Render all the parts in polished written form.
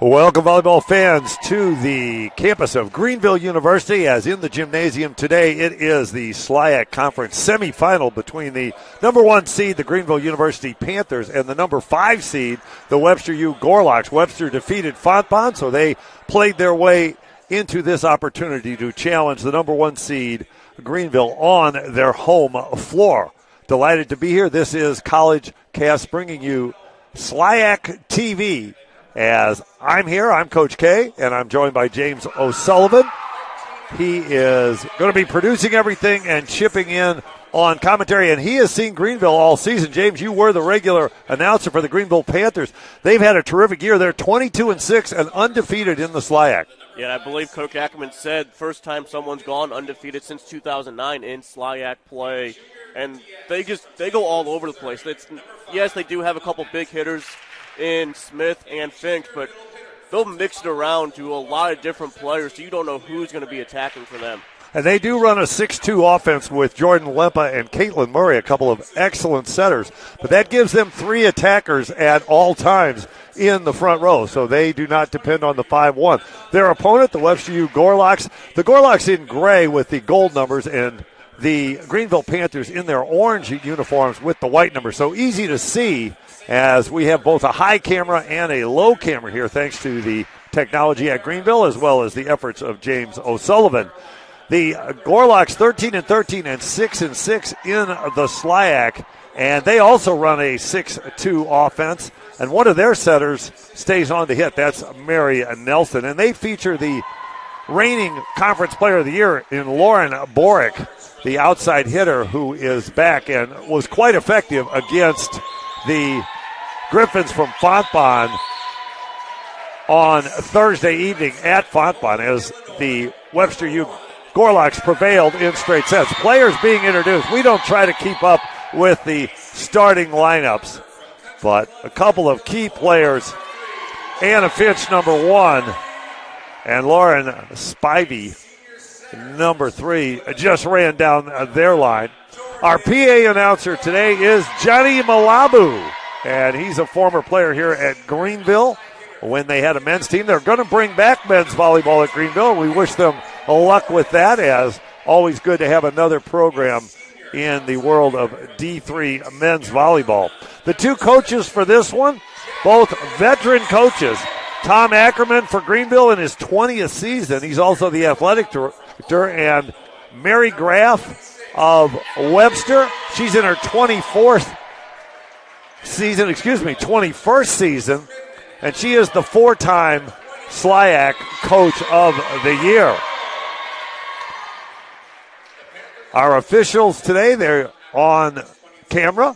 Welcome, volleyball fans, to the campus of Greenville University. As in the gymnasium today, it is the SLIAC Conference semifinal between the number 1 seed, the Greenville University Panthers, and the number 5 seed, the Webster U Gorloks. Webster defeated Fontbonne, so they played their way into this opportunity to challenge the number 1 seed, Greenville, on their home floor. Delighted to be here. This is College Cast bringing you SLIAC TV. As I'm here, I'm Coach K, and I'm joined by James O'Sullivan. He is going to be producing everything and chipping in on commentary, and he has seen Greenville all season. James, you were the regular announcer for the Greenville Panthers. They've had a terrific year. They're 22-6 and undefeated in the SLIAC. Yeah, I believe Coach Ackerman said first time someone's gone undefeated since 2009 in SLIAC play, and they go all over the place. Yes, they do have a couple big hitters in Smith and Finch, but they'll mix it around to a lot of different players, so you don't know who's going to be attacking for them. And they do run a 6-2 offense with Jordan Lempa and Caitlin Murray, a couple of excellent setters. But that gives them 3 attackers at all times in the front row, so they do not depend on the 5-1. Their opponent, the Webster U Gorloks, the Gorloks in gray with the gold numbers, and the Greenville Panthers in their orange uniforms with the white numbers. So easy to see, as we have both a high camera and a low camera here, thanks to the technology at Greenville, as well as the efforts of James O'Sullivan. The Gorloks 13-13 and 6-6 in the SLIAC, and they also run a 6-2 offense. And one of their setters stays on to hit. That's Mary Nelson, and they feature the reigning Conference Player of the Year in Lauren Borick, the outside hitter who is back and was quite effective against the Griffins from Fontbonne on Thursday evening at Fontbonne, as the Webster U Gorloks prevailed in straight sets. Players being introduced. We don't try to keep up with the starting lineups, but a couple of key players. Anna Finch, number 1, and Lauren Spivey, number 3, just ran down their line. Our PA announcer today is Johnny Malabu, and he's a former player here at Greenville when they had a men's team. They're going to bring back men's volleyball at Greenville. We wish them luck with that, as always good to have another program in the world of D3 men's volleyball. The 2 coaches for this one, both veteran coaches. Tom Ackerman for Greenville in his 20th season. He's also the athletic director. And Mary Graff of Webster. She's in her 21st season, and she is the 4-time SLIAC Coach of the Year. Our officials today, they're on camera,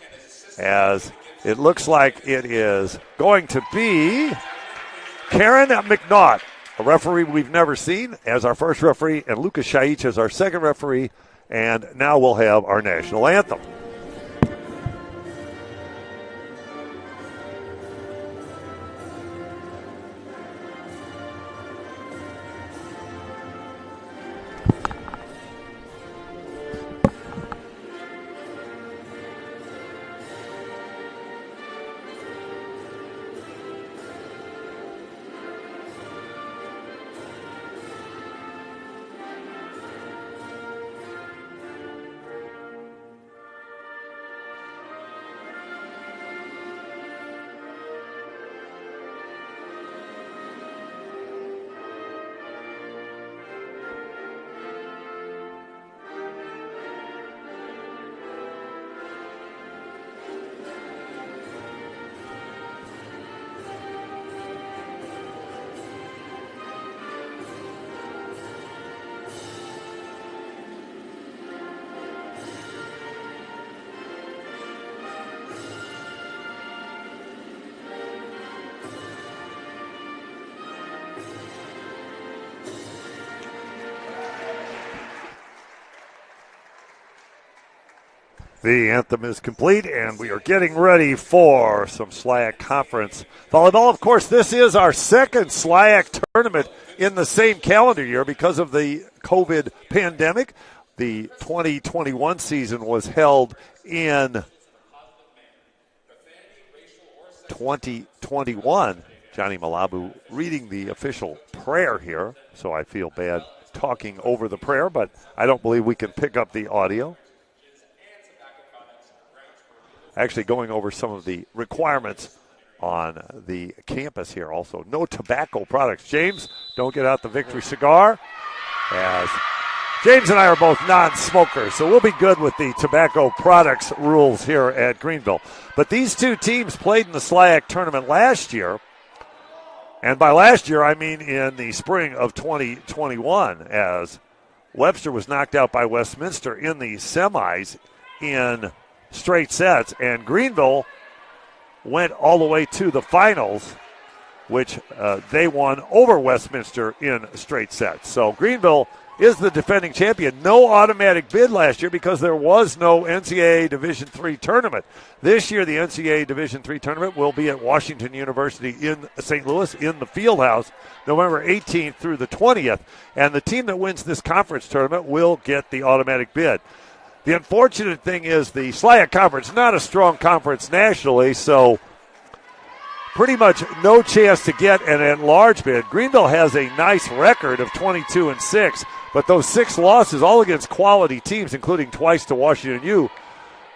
as it looks like it is going to be Karen McNaught, a referee we've never seen, as our first referee, and Lucas Shaich as our second referee. And now we'll have our national anthem. The anthem is complete, and we are getting ready for some SLIAC Conference volleyball. Of course, this is our second SLIAC tournament in the same calendar year because of the COVID pandemic. The 2021 season was held in 2021. Johnny Malabu reading the official prayer here, so I feel bad talking over the prayer, but I don't believe we can pick up the audio. Actually going over some of the requirements on the campus here also. No tobacco products. James, don't get out the victory cigar, as James and I are both non-smokers, so we'll be good with the tobacco products rules here at Greenville. But these two teams played in the SLIAC tournament last year, and by last year I mean in the spring of 2021, as Webster was knocked out by Westminster in the semis in straight sets, and Greenville went all the way to the finals, which they won over Westminster in straight sets. So Greenville is the defending champion. No automatic bid last year because there was no NCAA Division III tournament. This year, the NCAA Division III tournament will be at Washington University in St. Louis in the Fieldhouse, November 18th through the 20th. And the team that wins this conference tournament will get the automatic bid. The unfortunate thing is the SLIAC conference, not a strong conference nationally, so pretty much no chance to get an at-large bid. Greenville has a nice record of 22-6, but those 6 losses, all against quality teams, including twice to Washington U,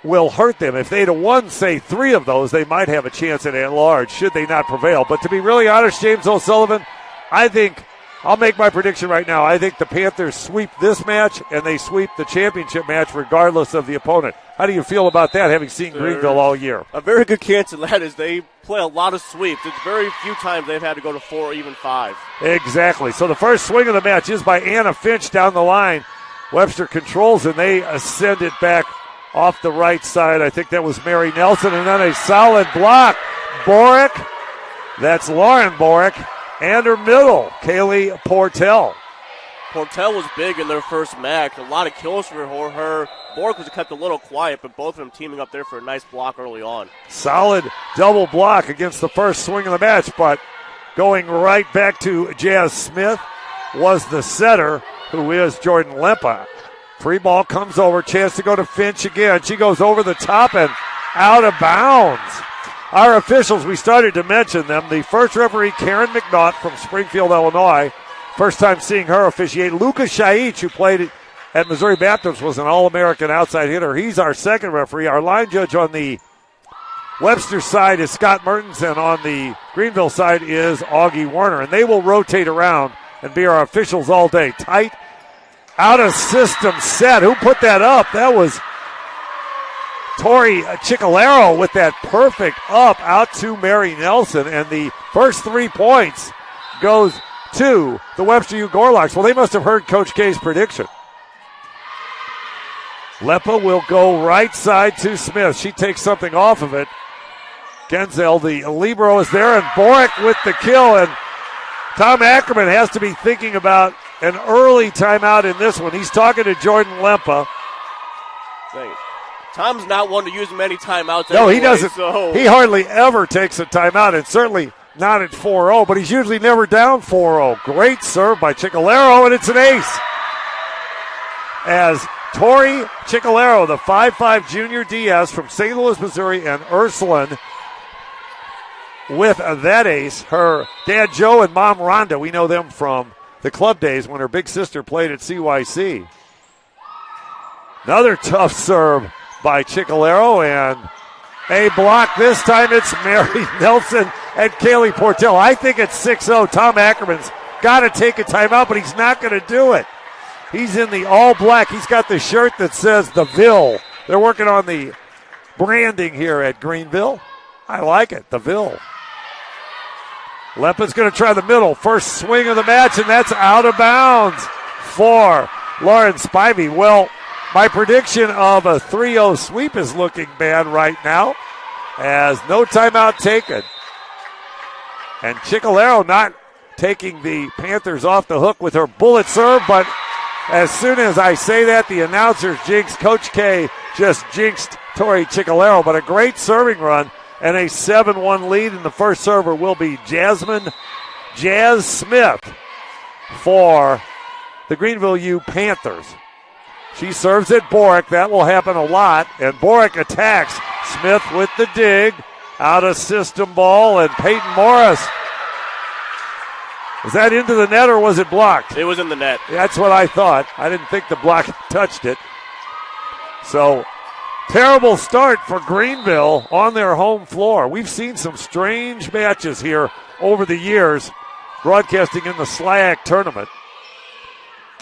will hurt them. If they'd have won, say, 3 of those, they might have a chance at large should they not prevail. But to be really honest, James O'Sullivan, I think I'll make my prediction right now. I think the Panthers sweep this match, and they sweep the championship match regardless of the opponent. How do you feel about that, having seen Greenville all year? A very good chance of that is they play a lot of sweeps. It's very few times they've had to go to 4 or even 5. Exactly. So the first swing of the match is by Anna Finch down the line. Webster controls, and they send it back off the right side. I think that was Mary Nelson, and then a solid block. Borick, that's Lauren Borick, and her middle, Kaylee Portell. Portell was big in their first match. A lot of kills for her. Bork was kept a little quiet, but both of them teaming up there for a nice block early on. Solid double block against the first swing of the match, but going right back to Jazz Smith was the setter, who is Jordan Lempa. Free ball comes over, chance to go to Finch again. She goes over the top and out of bounds. Our officials, we started to mention them. The first referee, Karen McNaught from Springfield, Illinois. First time seeing her officiate. Lucas Shaich, who played at Missouri Baptist, was an All-American outside hitter. He's our second referee. Our line judge on the Webster side is Scott Mertens, and on the Greenville side is Augie Werner. And they will rotate around and be our officials all day. Tight, out-of-system set. Who put that up? That was Tori Ciccolaro with that perfect up out to Mary Nelson. And the first 3 points goes to the Webster U Gorlocks. Well, they must have heard Coach K's prediction. Leppa will go right side to Smith. She takes something off of it. Genzel, the libero, is there, and Borick with the kill. And Tom Ackerman has to be thinking about an early timeout in this one. He's talking to Jordan Lempa. Tom's not one to use many timeouts. No, he doesn't. So. He hardly ever takes a timeout, and certainly not at 4-0, but he's usually never down 4-0. Great serve by Ciccolaro, and it's an ace. As Tori Ciccolaro, the 5'5 junior DS from St. Louis, Missouri, and Ursuline with that ace. Her dad Joe and mom Rhonda, we know them from the club days when her big sister played at CYC. Another tough serve by Ciccolaro, and a block. This time it's Mary Nelson and Kaylee Portell. I think it's 6-0. Tom Ackerman's got to take a timeout, but he's not going to do it. He's in the all black. He's got the shirt that says the Ville. They're working on the branding here at Greenville. I like it, the Ville. Leppa's going to try the middle. First swing of the match, and that's out of bounds for Lauren Spivey. Well, my prediction of a 3-0 sweep is looking bad right now, as no timeout taken. And Ciccolaro not taking the Panthers off the hook with her bullet serve, but as soon as I say that, the announcers jinx. Coach K just jinxed Tori Ciccolaro, but a great serving run and a 7-1 lead, and the first server will be Jazz Smith for the Greenville U Panthers. She serves at Borick. That will happen a lot, and Borick attacks. Smith with the dig. Out of system ball, and Peyton Morris Was that into the net or was it blocked? It was in the net. That's what I thought. I didn't think the block touched it. So, terrible start for Greenville on their home floor. We've seen some strange matches here over the years, broadcasting in the SLIAC tournament,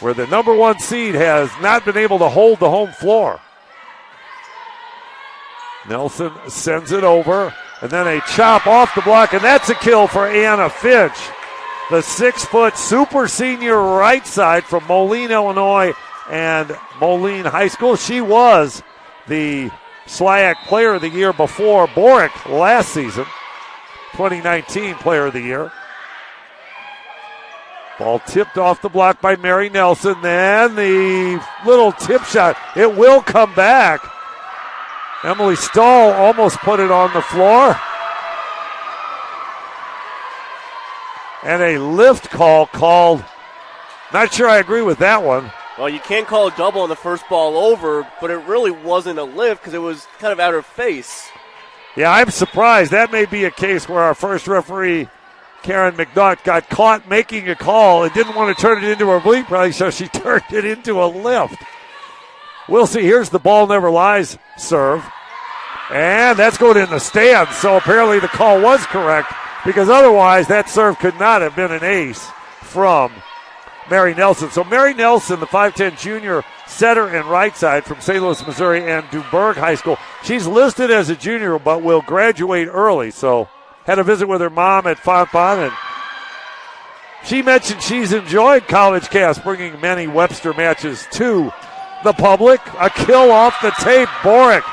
where the number one seed has not been able to hold the home floor. Nelson sends it over, and then a chop off the block, and that's a kill for Anna Finch, the 6-foot super senior right side from Moline, Illinois, and Moline High School. She was the SLIAC Player of the Year before Boric last season, 2019 Player of the Year. Ball tipped off the block by Mary Nelson. Then the little tip shot. It will come back. Emily Stahl almost put it on the floor. And a lift called. Not sure I agree with that one. Well, you can't call a double on the first ball over, but it really wasn't a lift because it was kind of at her face. Yeah, I'm surprised. That may be a case where our first referee, Karen McNutt, got caught making a call and didn't want to turn it into a bleep rally, so she turned it into a lift. We'll see. Here's the ball never lies serve. And that's going in the stands, so apparently the call was correct, because otherwise that serve could not have been an ace from Mary Nelson. So Mary Nelson, the 5'10 junior setter and right side from St. Louis, Missouri, and Dubourg High School. She's listed as a junior, but will graduate early. So had a visit with her mom at Fontbonne, and she mentioned she's enjoyed College Cast, bringing many Webster matches to the public. A kill off the tape. Boric.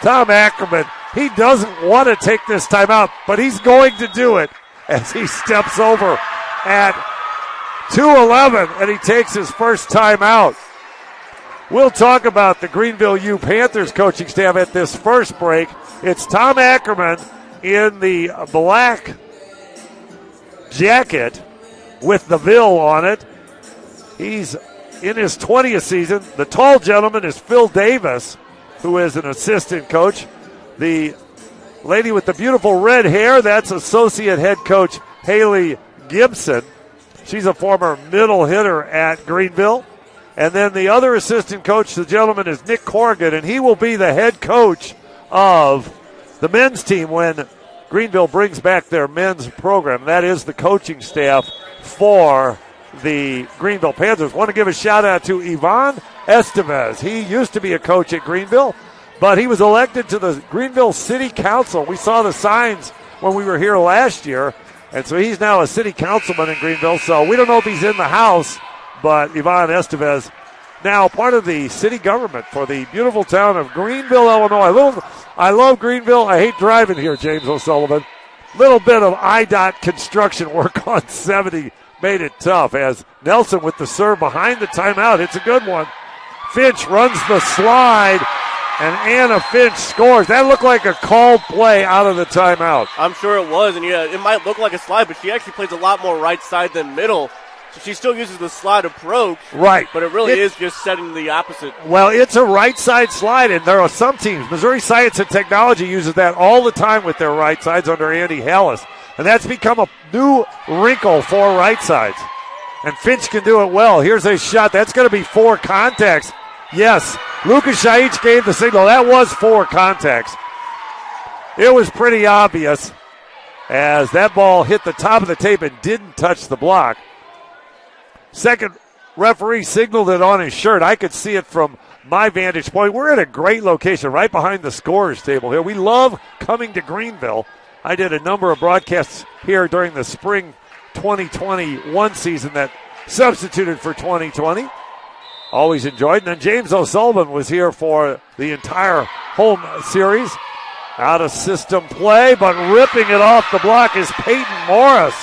Tom Ackerman, he doesn't want to take this timeout, but he's going to do it as he steps over at 2:11, and he takes his first timeout. We'll talk about the Greenville U Panthers coaching staff at this first break. It's Tom Ackerman in the black jacket with the Ville on it. He's in his 20th season. The tall gentleman is Phil Davis, who is an assistant coach. The lady with the beautiful red hair, that's associate head coach Haley Gibson. She's a former middle hitter at Greenville. And then the other assistant coach, the gentleman, is Nick Corrigan, and he will be the head coach of the men's team when Greenville brings back their men's program. That is the coaching staff for the Greenville Panthers. Want to give a shout out to Ivan Estevez. He used to be a coach at Greenville, but he was elected to the Greenville City Council. We saw the signs when we were here last year, and so he's now a city councilman in Greenville. So we don't know if he's in the House, but Ivan Estevez, now part of the city government for the beautiful town of Greenville, Illinois. I love Greenville. I hate driving here, James O'Sullivan. Little bit of IDOT construction work on 70 made it tough, as Nelson with the serve behind the timeout. It's a good one. Finch runs the slide, and Anna Finch scores. That looked like a called play out of the timeout. I'm sure it was, and yeah, it might look like a slide, but she actually plays a lot more right side than middle. So she still uses the slide approach. Right. But it really is just setting the opposite. Well, it's a right side slide, and there are some teams. Missouri Science and Technology uses that all the time with their right sides under Andy Hallis. And that's become a new wrinkle for right sides. And Finch can do it well. Here's a shot. That's going to be 4 contacts. Yes, Lucas Shaich gave the signal. That was 4 contacts. It was pretty obvious as that ball hit the top of the tape and didn't touch the block. Second referee signaled it on his shirt. I could see it from my vantage point. We're at a great location right behind the scorer's table here. We love coming to Greenville. I did a number of broadcasts here during the spring 2021 season that substituted for 2020. Always enjoyed. And then James O'Sullivan was here for the entire home series. Out of system play, but ripping it off the block is Peyton Morris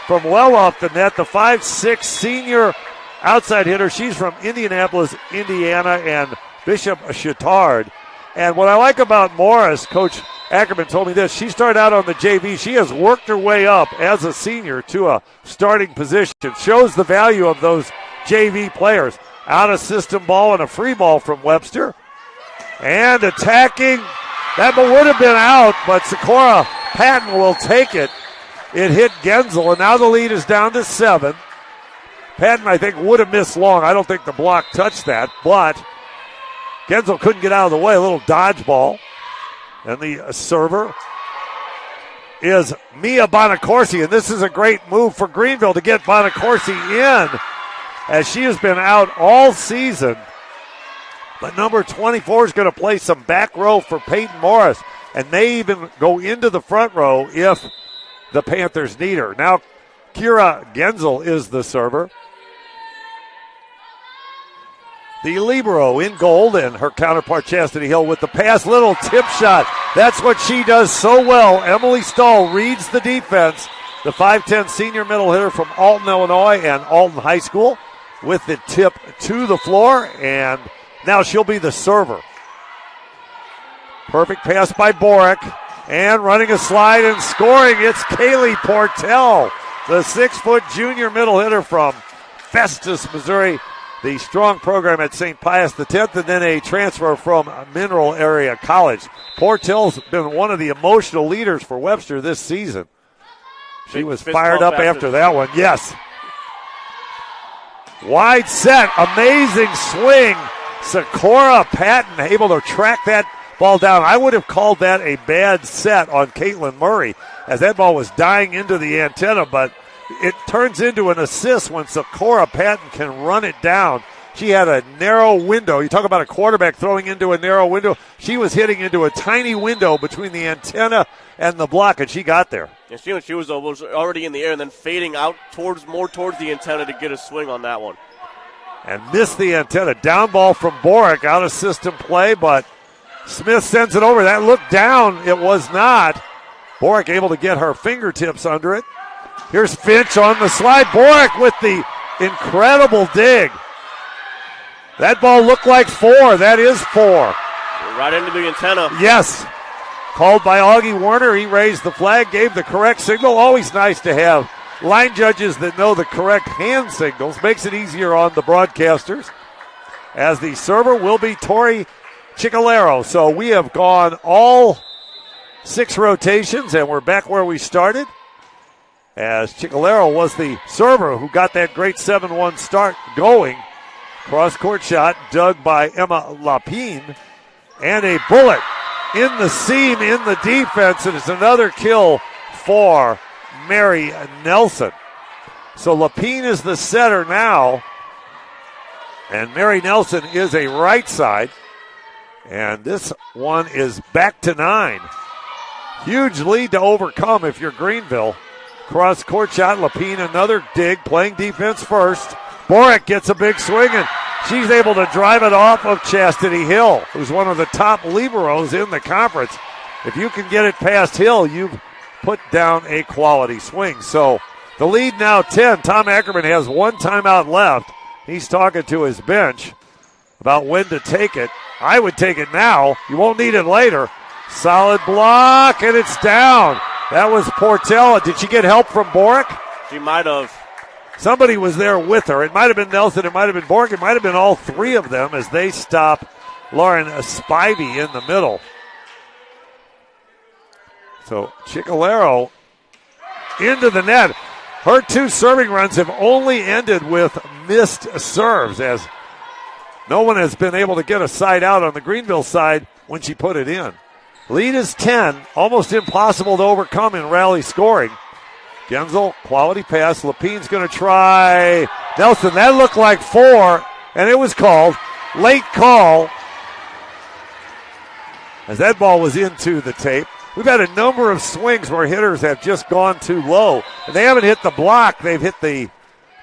from well off the net. The 5'6 senior outside hitter. She's from Indianapolis, Indiana, and Bishop Chittard. And what I like about Morris, Coach Ackerman told me this. She started out on the JV. She has worked her way up as a senior to a starting position. Shows the value of those JV players. Out of system ball and a free ball from Webster. And attacking. That would have been out, but Sakura Patton will take it. It hit Genzel, and now the lead is down to 7. Patton, I think, would have missed long. I don't think the block touched that, but Genzel couldn't get out of the way. A little dodgeball. And the server is Mia Bonacorsi, and this is a great move for Greenville to get Bonacorsi in, as she has been out all season. But number 24 is going to play some back row for Peyton Morris, and they even go into the front row if the Panthers need her. Now, Kira Genzel is the server. The libero in gold, and her counterpart Chastity Hill with the pass. Little tip shot. That's what she does so well. Emily Stahl reads the defense. The 5'10 senior middle hitter from Alton, Illinois, and Alton High School with the tip to the floor, and now she'll be the server. Perfect pass by Borick, and running a slide and scoring. It's Kaylee Portell, the 6-foot junior middle hitter from Festus, Missouri. The strong program at St. Pius X, and then a transfer from Mineral Area College. Portell's been one of the emotional leaders for Webster this season. She was fired up after that one. Yes. Wide set, amazing swing. Sakura Patton able to track that ball down. I would have called that a bad set on Caitlin Murray, as that ball was dying into the antenna, but it turns into an assist when Sakura Patton can run it down. She had a narrow window. You talk about a quarterback throwing into a narrow window. She was hitting into a tiny window between the antenna and the block, and she got there. Yeah, she was already in the air and then fading out more towards the antenna to get a swing on that one. And missed the antenna. Down ball from Borick, out of system play, but Smith sends it over. That looked down. It was not. Borick able to get her fingertips under it. Here's Finch on the slide. Borick with the incredible dig. That ball looked like 4. That is 4. Right into the antenna. Yes. Called by Augie Warner. He raised the flag, gave the correct signal. Always nice to have line judges that know the correct hand signals. Makes it easier on the broadcasters. As the server will be Tori Ciccolero. So we have gone all 6 rotations, and we're back where we started, as Ciccolero was the server who got that great 7-1 start going. Cross-court shot dug by Emma Lapine, and a bullet in the seam in the defense, and it's another kill for Mary Nelson. So Lapine is the setter now, and Mary Nelson is a right side, and this one is back to 9. Huge lead to overcome if you're Greenville. Cross-court shot, Lapine another dig, playing defense first. Borick gets a big swing, and she's able to drive it off of Chastity Hill, who's one of the top liberos in the conference. If you can get it past Hill, you've put down a quality swing. So the lead now 10. Tom Ackerman has 1 timeout left. He's talking to his bench about when to take it. I would take it now. You won't need it later. Solid block, and it's down. That was Portella. Did she get help from Borick? She might have. Somebody was there with her. It might have been Nelson. It might have been Borick. It might have been all 3 of them as they stop Lauren Spivey in the middle. So Ciccolero into the net. Her 2 serving runs have only ended with missed serves, as no one has been able to get a side out on the Greenville side when she put it in. Lead is 10, almost impossible to overcome in rally scoring. Genzel, quality pass. Lapine's going to try. Nelson, that looked like 4, and it was called. Late call, as that ball was into the tape. We've had a number of swings where hitters have just gone too low, and they haven't hit the block. They've hit the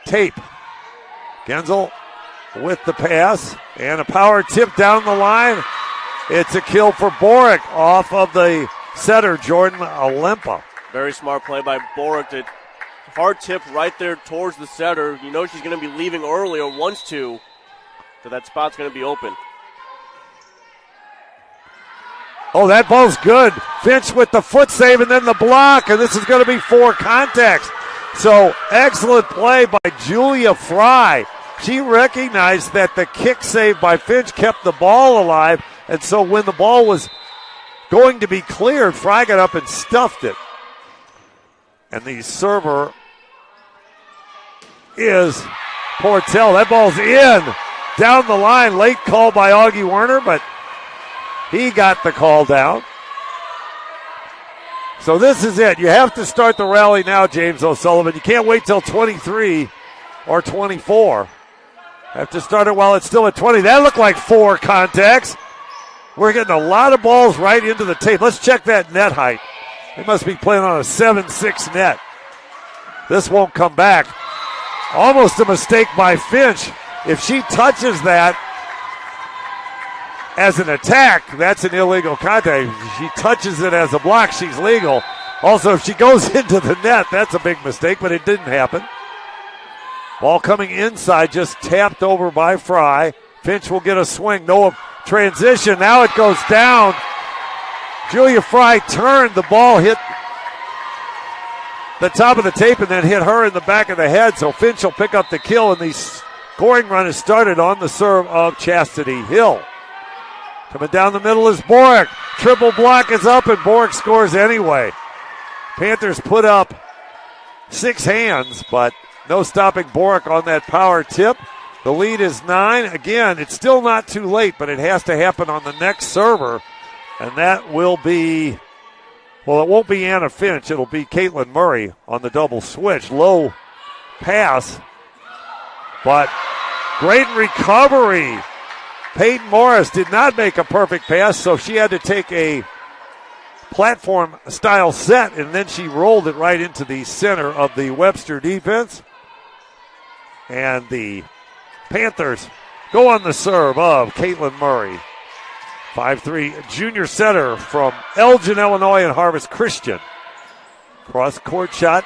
tape. Genzel with the pass, and a power tip down the line. It's a kill for Borick off of the setter, Jordan Alempa. Very smart play by Borick. The hard tip right there towards the setter. You know she's going to be leaving early or wants to, so that spot's going to be open. Oh, that ball's good. Finch with the foot save and then the block, and this is going to be 4 contacts. So excellent play by Julia Fry. She recognized that the kick save by Finch kept the ball alive, and so when the ball was going to be cleared, Fry got up and stuffed it. And the server is Portell. That ball's in. Down the line. Late call by Augie Werner, but he got the call down. So this is it. You have to start the rally now, James O'Sullivan. You can't wait till 23 or 24. Have to start it while it's still at 20. That looked like 4 contacts. We're getting a lot of balls right into the tape. Let's check that net height. They must be playing on a 7-6 net. This won't come back. Almost a mistake by Finch. If she touches that as an attack, that's an illegal contact. If she touches it as a block, she's legal. Also, if she goes into the net, that's a big mistake, but it didn't happen. Ball coming inside, just tapped over by Fry. Finch will get a swing. No transition. Now it goes down. Julia Fry turned. The ball hit the top of the tape and then hit her in the back of the head. So Finch will pick up the kill, and the scoring run is started on the serve of Chastity Hill. Coming down the middle is Borick. Triple block is up, and Borick scores anyway. Panthers put up 6 hands, but no stopping Borick on that power tip. The lead is 9. Again, it's still not too late, but it has to happen on the next server, and that will be, well, it won't be Anna Finch. It'll be Caitlin Murray on the double switch. Low pass, but great recovery. Peyton Morris did not make a perfect pass, so she had to take a platform-style set, and then she rolled it right into the center of the Webster defense. And the Panthers go on the serve of Caitlin Murray. 5'3", junior setter from Elgin, Illinois, and Harvest Christian. Cross-court shot.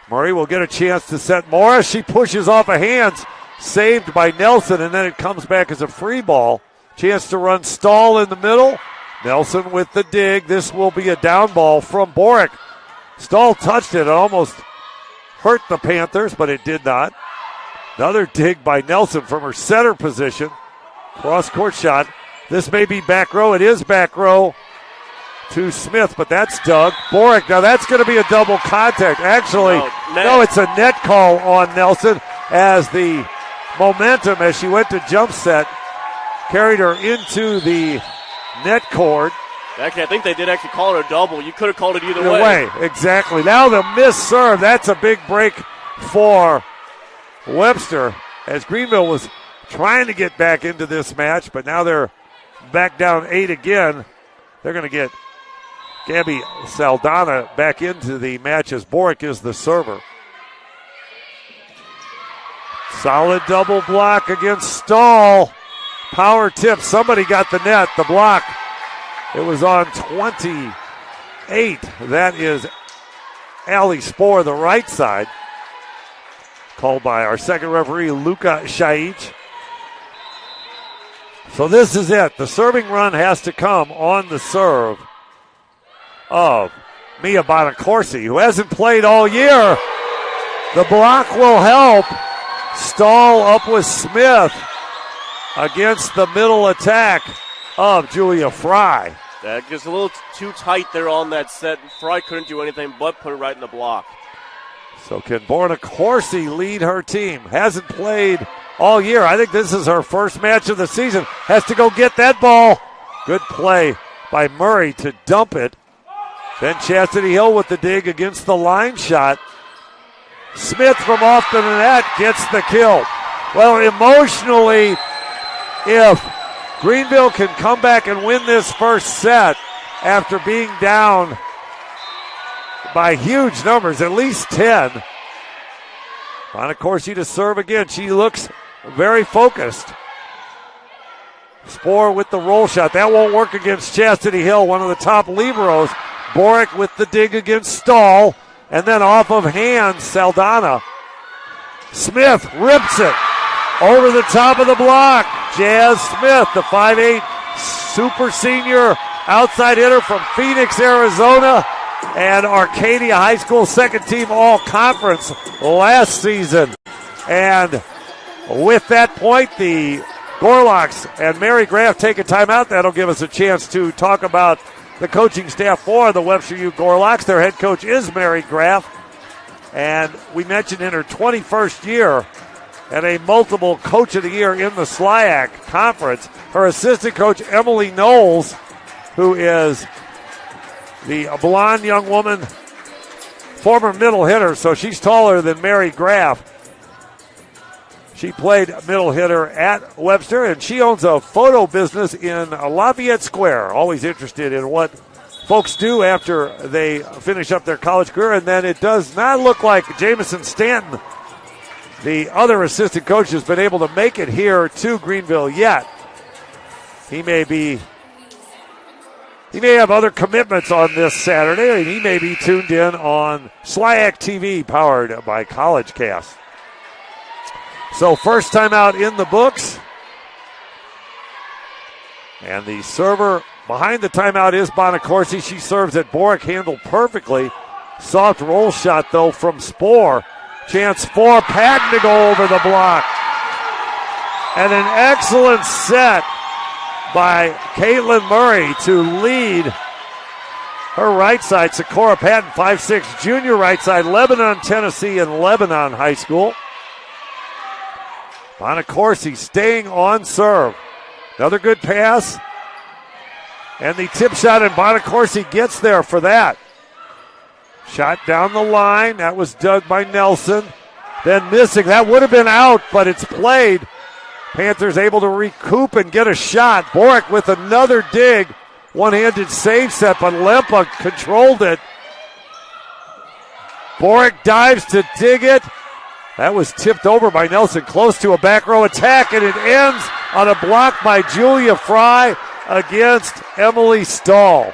Murray will get a chance to set Morris. She pushes off of hands. Saved by Nelson, and then it comes back as a free ball. Chance to run Stahl in the middle. Nelson with the dig. This will be a down ball from Borick. Stahl touched it. It almost hurt the Panthers, but it did not. Another dig by Nelson from her center position. Cross-court shot. This may be back row. It is back row to Smith, but that's dug. Borick, now that's going to be a double contact. Actually, no, it's a net call on Nelson as the momentum as she went to jump set carried her into the net cord. Actually, I think they did actually call it a double. You could have called it either way. Exactly. Now the missed serve. That's a big break for Webster as Greenville was trying to get back into this match, but now they're back down 8 again. They're going to get Gabby Saldana back into the match as Borick is the server. Solid double block against Stahl. Power tip. Somebody got the net. The block. It was on 28. That is Allie Spohr, the right side. Called by our second referee, Luka Shaich. So this is it. The serving run has to come on the serve of Mia Bonacorsi, who hasn't played all year. The block will help. Stahl up with Smith against the middle attack of Julia Fry. That gets a little too tight there on that set. Fry couldn't do anything but put it right in the block. So can Bonacorsi lead her team? Hasn't played all year. I think this is her first match of the season. Has to go get that ball. Good play by Murray to dump it. Then Chastity Hill with the dig against the line shot. Smith from off the net gets the kill. Well, emotionally, if Greenville can come back and win this first set after being down by huge numbers, at least 10. Bonacorsi to serve again. She looks very focused. Spohr with the roll shot. That won't work against Chastity Hill, one of the top liberos. Borick with the dig against Stahl. And then off of hands, Saldana. Smith rips it over the top of the block. Jazz Smith, the 5'8" super senior outside hitter from Phoenix, Arizona, and Arcadia High School second team all-conference last season. And with that point, the Gorlocks and Mary Graff take a timeout. That'll give us a chance to talk about the coaching staff for the Webster U Gorlocks. Their head coach is Mary Graff, and we mentioned in her 21st year and a multiple Coach of the Year in the SLIAC Conference. Her assistant coach, Emily Knowles, who is the blonde young woman, former middle hitter, so she's taller than Mary Graff. She played middle hitter at Webster, and she owns a photo business in Lafayette Square. Always interested in what folks do after they finish up their college career. And then it does not look like Jamison Stanton, the other assistant coach, has been able to make it here to Greenville yet. He may have other commitments on this Saturday, and he may be tuned in on SLIAC TV, powered by College Cast. So first time out in the books. And the server behind the timeout is Bonacorsi. She serves at Boric, handled perfectly. Soft roll shot, though, from Spohr. Chance for Patton to go over the block. And an excellent set by Caitlin Murray to lead her right side. Socorro Patton, 5'6", junior right side, Lebanon, Tennessee, and Lebanon High School. Bonacorsi staying on serve. Another good pass. And the tip shot, and Bonacorsi gets there for that. Shot down the line. That was dug by Nelson. Then missing. That would have been out, but it's played. Panthers able to recoup and get a shot. Boric with another dig. One-handed save set, but Lempa controlled it. Boric dives to dig it. That was tipped over by Nelson, close to a back row attack, and it ends on a block by Julia Fry against Emily Stahl.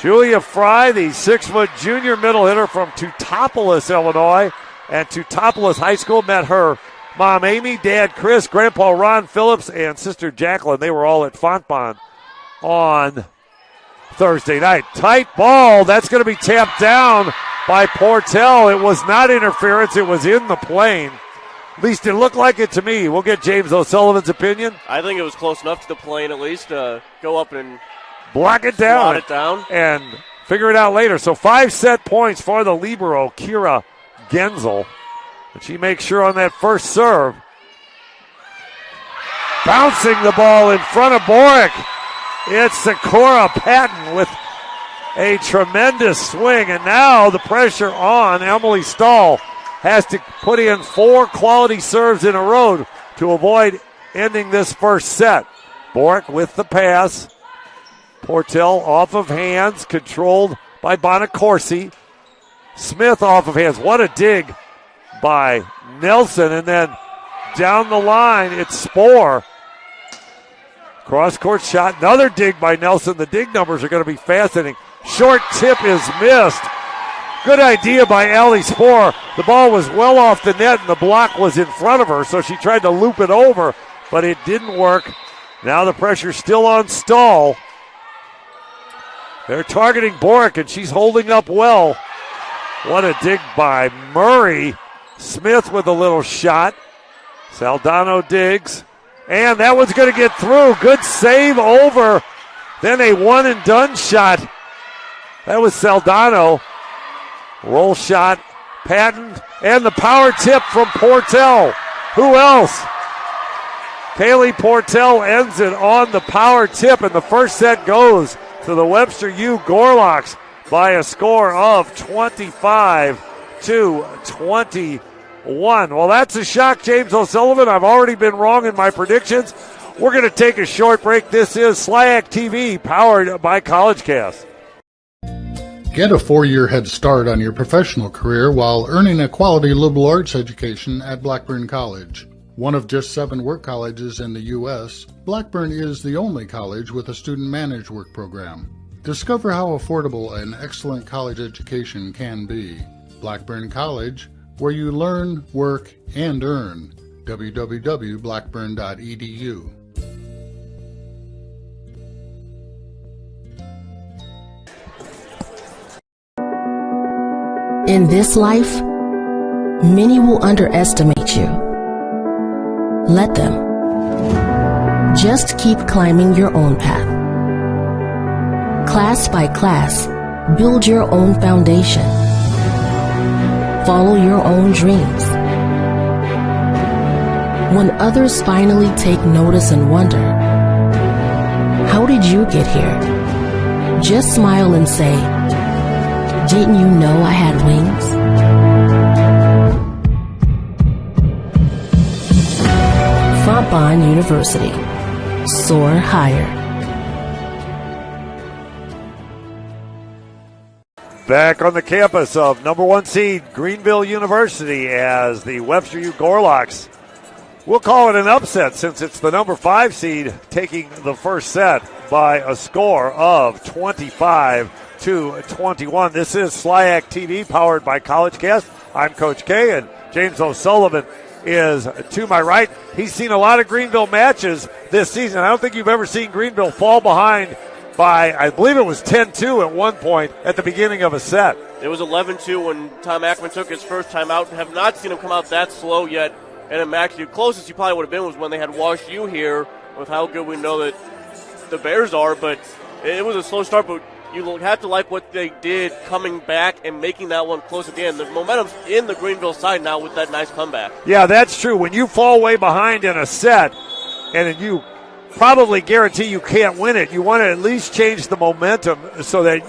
Julia Fry, the 6-foot junior middle hitter from Teutopolis, Illinois, and Teutopolis High School, met her mom Amy, dad Chris, grandpa Ron Phillips, and sister Jacqueline. They were all at Fontbonne on Thursday night. Tight ball. That's going to be tapped down by Portell. It was not interference. It was in the plane. At least it looked like it to me. We'll get James O'Sullivan's opinion. I think it was close enough to the plane at least to go up and block it down. Slot it down. And figure it out later. So 5 set points for the libero, Kira Genzel. And she makes sure on that first serve. Bouncing the ball in front of Boric. It's Socorro Patton with a tremendous swing. And now the pressure on Emily Stahl. Has to put in 4 quality serves in a row to avoid ending this first set. Boric with the pass. Portell off of hands, controlled by Bonacorsi. Smith off of hands. What a dig by Nelson. And then down the line, it's Spohr. Cross-court shot. Another dig by Nelson. The dig numbers are going to be fascinating. Short tip is missed. Good idea by Allie Spohr. The ball was well off the net, and the block was in front of her, so she tried to loop it over, but it didn't work. Now the pressure's still on Stahl. They're targeting Boric, and she's holding up well. What a dig by Murray. Smith with a little shot. Saldano digs. And that one's going to get through. Good save over. Then a one-and-done shot. That was Saldano. Roll shot, Patton, and the power tip from Portell. Who else? Kaylee Portell ends it on the power tip, and the first set goes to the Webster U Gorlocks by a score of 25-21. Well, that's a shock, James O'Sullivan. I've already been wrong in my predictions. We're going to take a short break. This is SLIAC TV, powered by College Cast. Get a 4-year head start on your professional career while earning a quality liberal arts education at Blackburn College. One of just 7 work colleges in the U.S., Blackburn is the only college with a student-managed work program. Discover how affordable an excellent college education can be. Blackburn College, where you learn, work, and earn. www.blackburn.edu. In this life, many will underestimate you. Let them. Just keep climbing your own path. Class by class, build your own foundation. Follow your own dreams. When others finally take notice and wonder, how did you get here? Just smile and say, didn't you know I had wings? Fontbonne University. Soar higher. Back on the campus of number 1 seed Greenville University as the Webster U Gorlocks, we'll call it an upset since it's the number 5 seed taking the first set by a score of 25-21. This is SLIAC TV powered by College Cast. I'm Coach K, and James O'Sullivan is to my right. He's seen a lot of Greenville matches this season. I don't think you've ever seen Greenville fall behind by, I believe it was 10-2 at one point at the beginning of a set. It was 11-2 when Tom Ackerman took his first time out. Have not seen him come out that slow yet in a match. The closest he probably would have been was when they had Wash U here, with how good we know that the Bears are. But it was a slow start, but you have to like what they did coming back and making that one close at the end. The momentum's in the Greenville side now with that nice comeback. Yeah, that's true. When you fall way behind in a set and you probably guarantee you can't win it, you want to at least change the momentum so that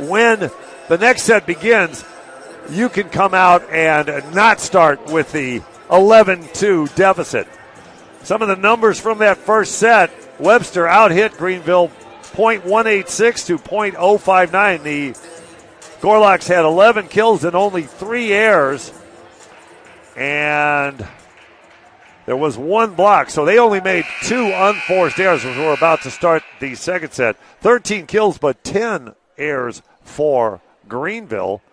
when the next set begins, you can come out and not start with the 11-2 deficit. Some of the numbers from that first set, Webster out-hit Greenville .186 to .059. The Gorlocks had 11 kills and only 3 errors, and there was 1 block, so they only made 2 unforced errors as we're about to start the second set. 13 kills, but 10 errors for Greenville.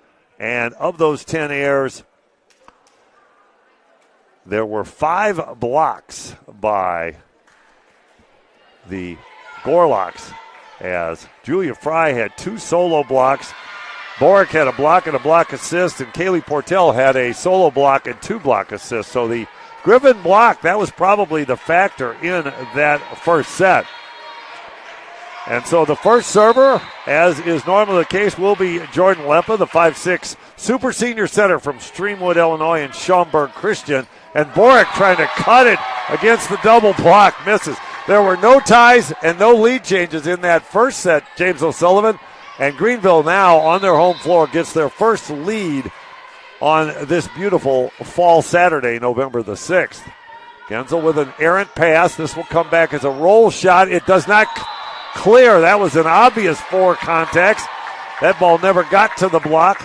And of those 10 errors, there were 5 blocks by the Gorlocks, as Julia Fry had 2 solo blocks. Boric had a block and a block assist, and Kaylee Portell had a solo block and 2 block assists. So the Griffin block, that was probably the factor in that first set. And so the first server, as is normally the case, will be Jordan Lempa, the 5'6" super senior center from Streamwood, Illinois, and Schaumburg Christian. And Boric trying to cut it against the double block, misses. There were no ties and no lead changes in that first set, James O'Sullivan. And Greenville now on their home floor gets their first lead on this beautiful fall Saturday, November the 6th. Genzel with an errant pass. This will come back as a roll shot. It does not clear. That was an obvious 4 contacts. That ball never got to the block.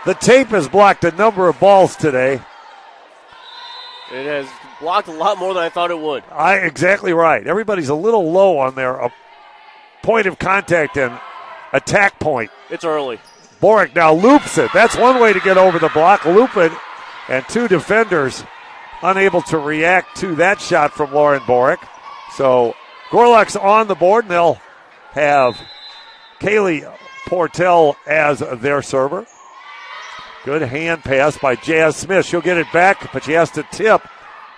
The tape has blocked a number of balls today. It has blocked a lot more than I thought it would. Exactly right. Everybody's a little low on their point of contact and attack point. It's early. Boric now loops it. That's one way to get over the block. Loop it, and 2 defenders unable to react to that shot from Lauren Boric. So Gorlocks on the board, and they'll have Kaylee Portell as their server. Good hand pass by Jazz Smith. She'll get it back, but she has to tip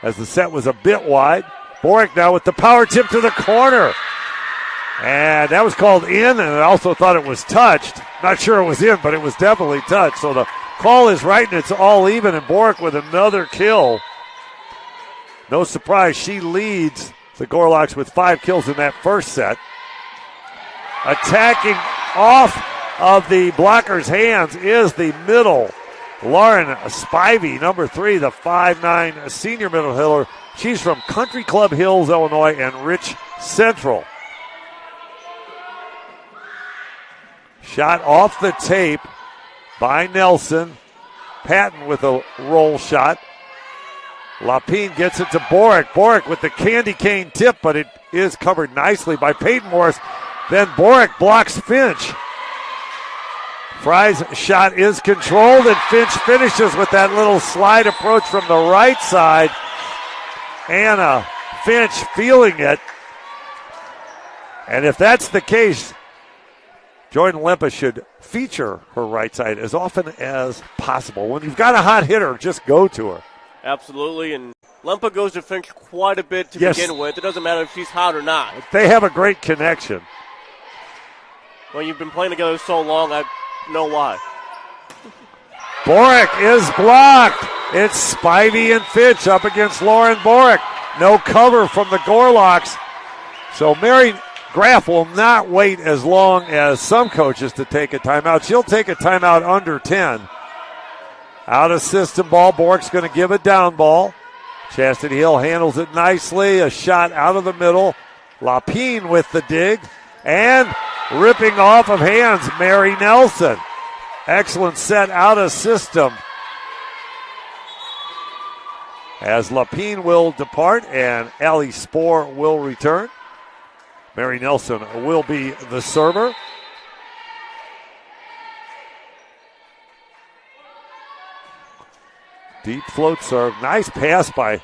as the set was a bit wide. Boric now with the power tip to the corner. And that was called in, and I also thought it was touched. Not sure it was in, but it was definitely touched. So the call is right, and it's all even, and Boric with another kill. No surprise, she leads the Gorlocks with 5 kills in that first set. Attacking off of the blocker's hands is the middle. Lauren Spivey, number 3, the 5'9" senior middle hitter. She's from Country Club Hills, Illinois, and Rich Central. Shot off the tape by Nelson. Patton with a roll shot. Lapine gets it to Boric. Boric with the candy cane tip, but it is covered nicely by Peyton Morris. Then Boric blocks Finch. Fry's shot is controlled, and Finch finishes with that little slide approach from the right side. Anna Finch feeling it. And if that's the case, Jordan Lempa should feature her right side as often as possible. When you've got a hot hitter, just go to her. Absolutely, and Lempa goes to Finch quite a bit to begin with. It doesn't matter if she's hot or not. They have a great connection. Well, you've been playing together so long, I know why. Borick is blocked. It's Spivey and Fitch up against Lauren Borick. No cover from the Gorlocks. So Mary Graff will not wait as long as some coaches to take a timeout. She'll take a timeout under 10. Out of system ball. Borick's going to give a down ball. Chastity Hill handles it nicely. A shot out of the middle. Lapine with the dig. And ripping off of hands, Mary Nelson. Excellent set out of system. As Lapine will depart and Allie Spohr will return. Mary Nelson will be the server. Deep float serve. Nice pass by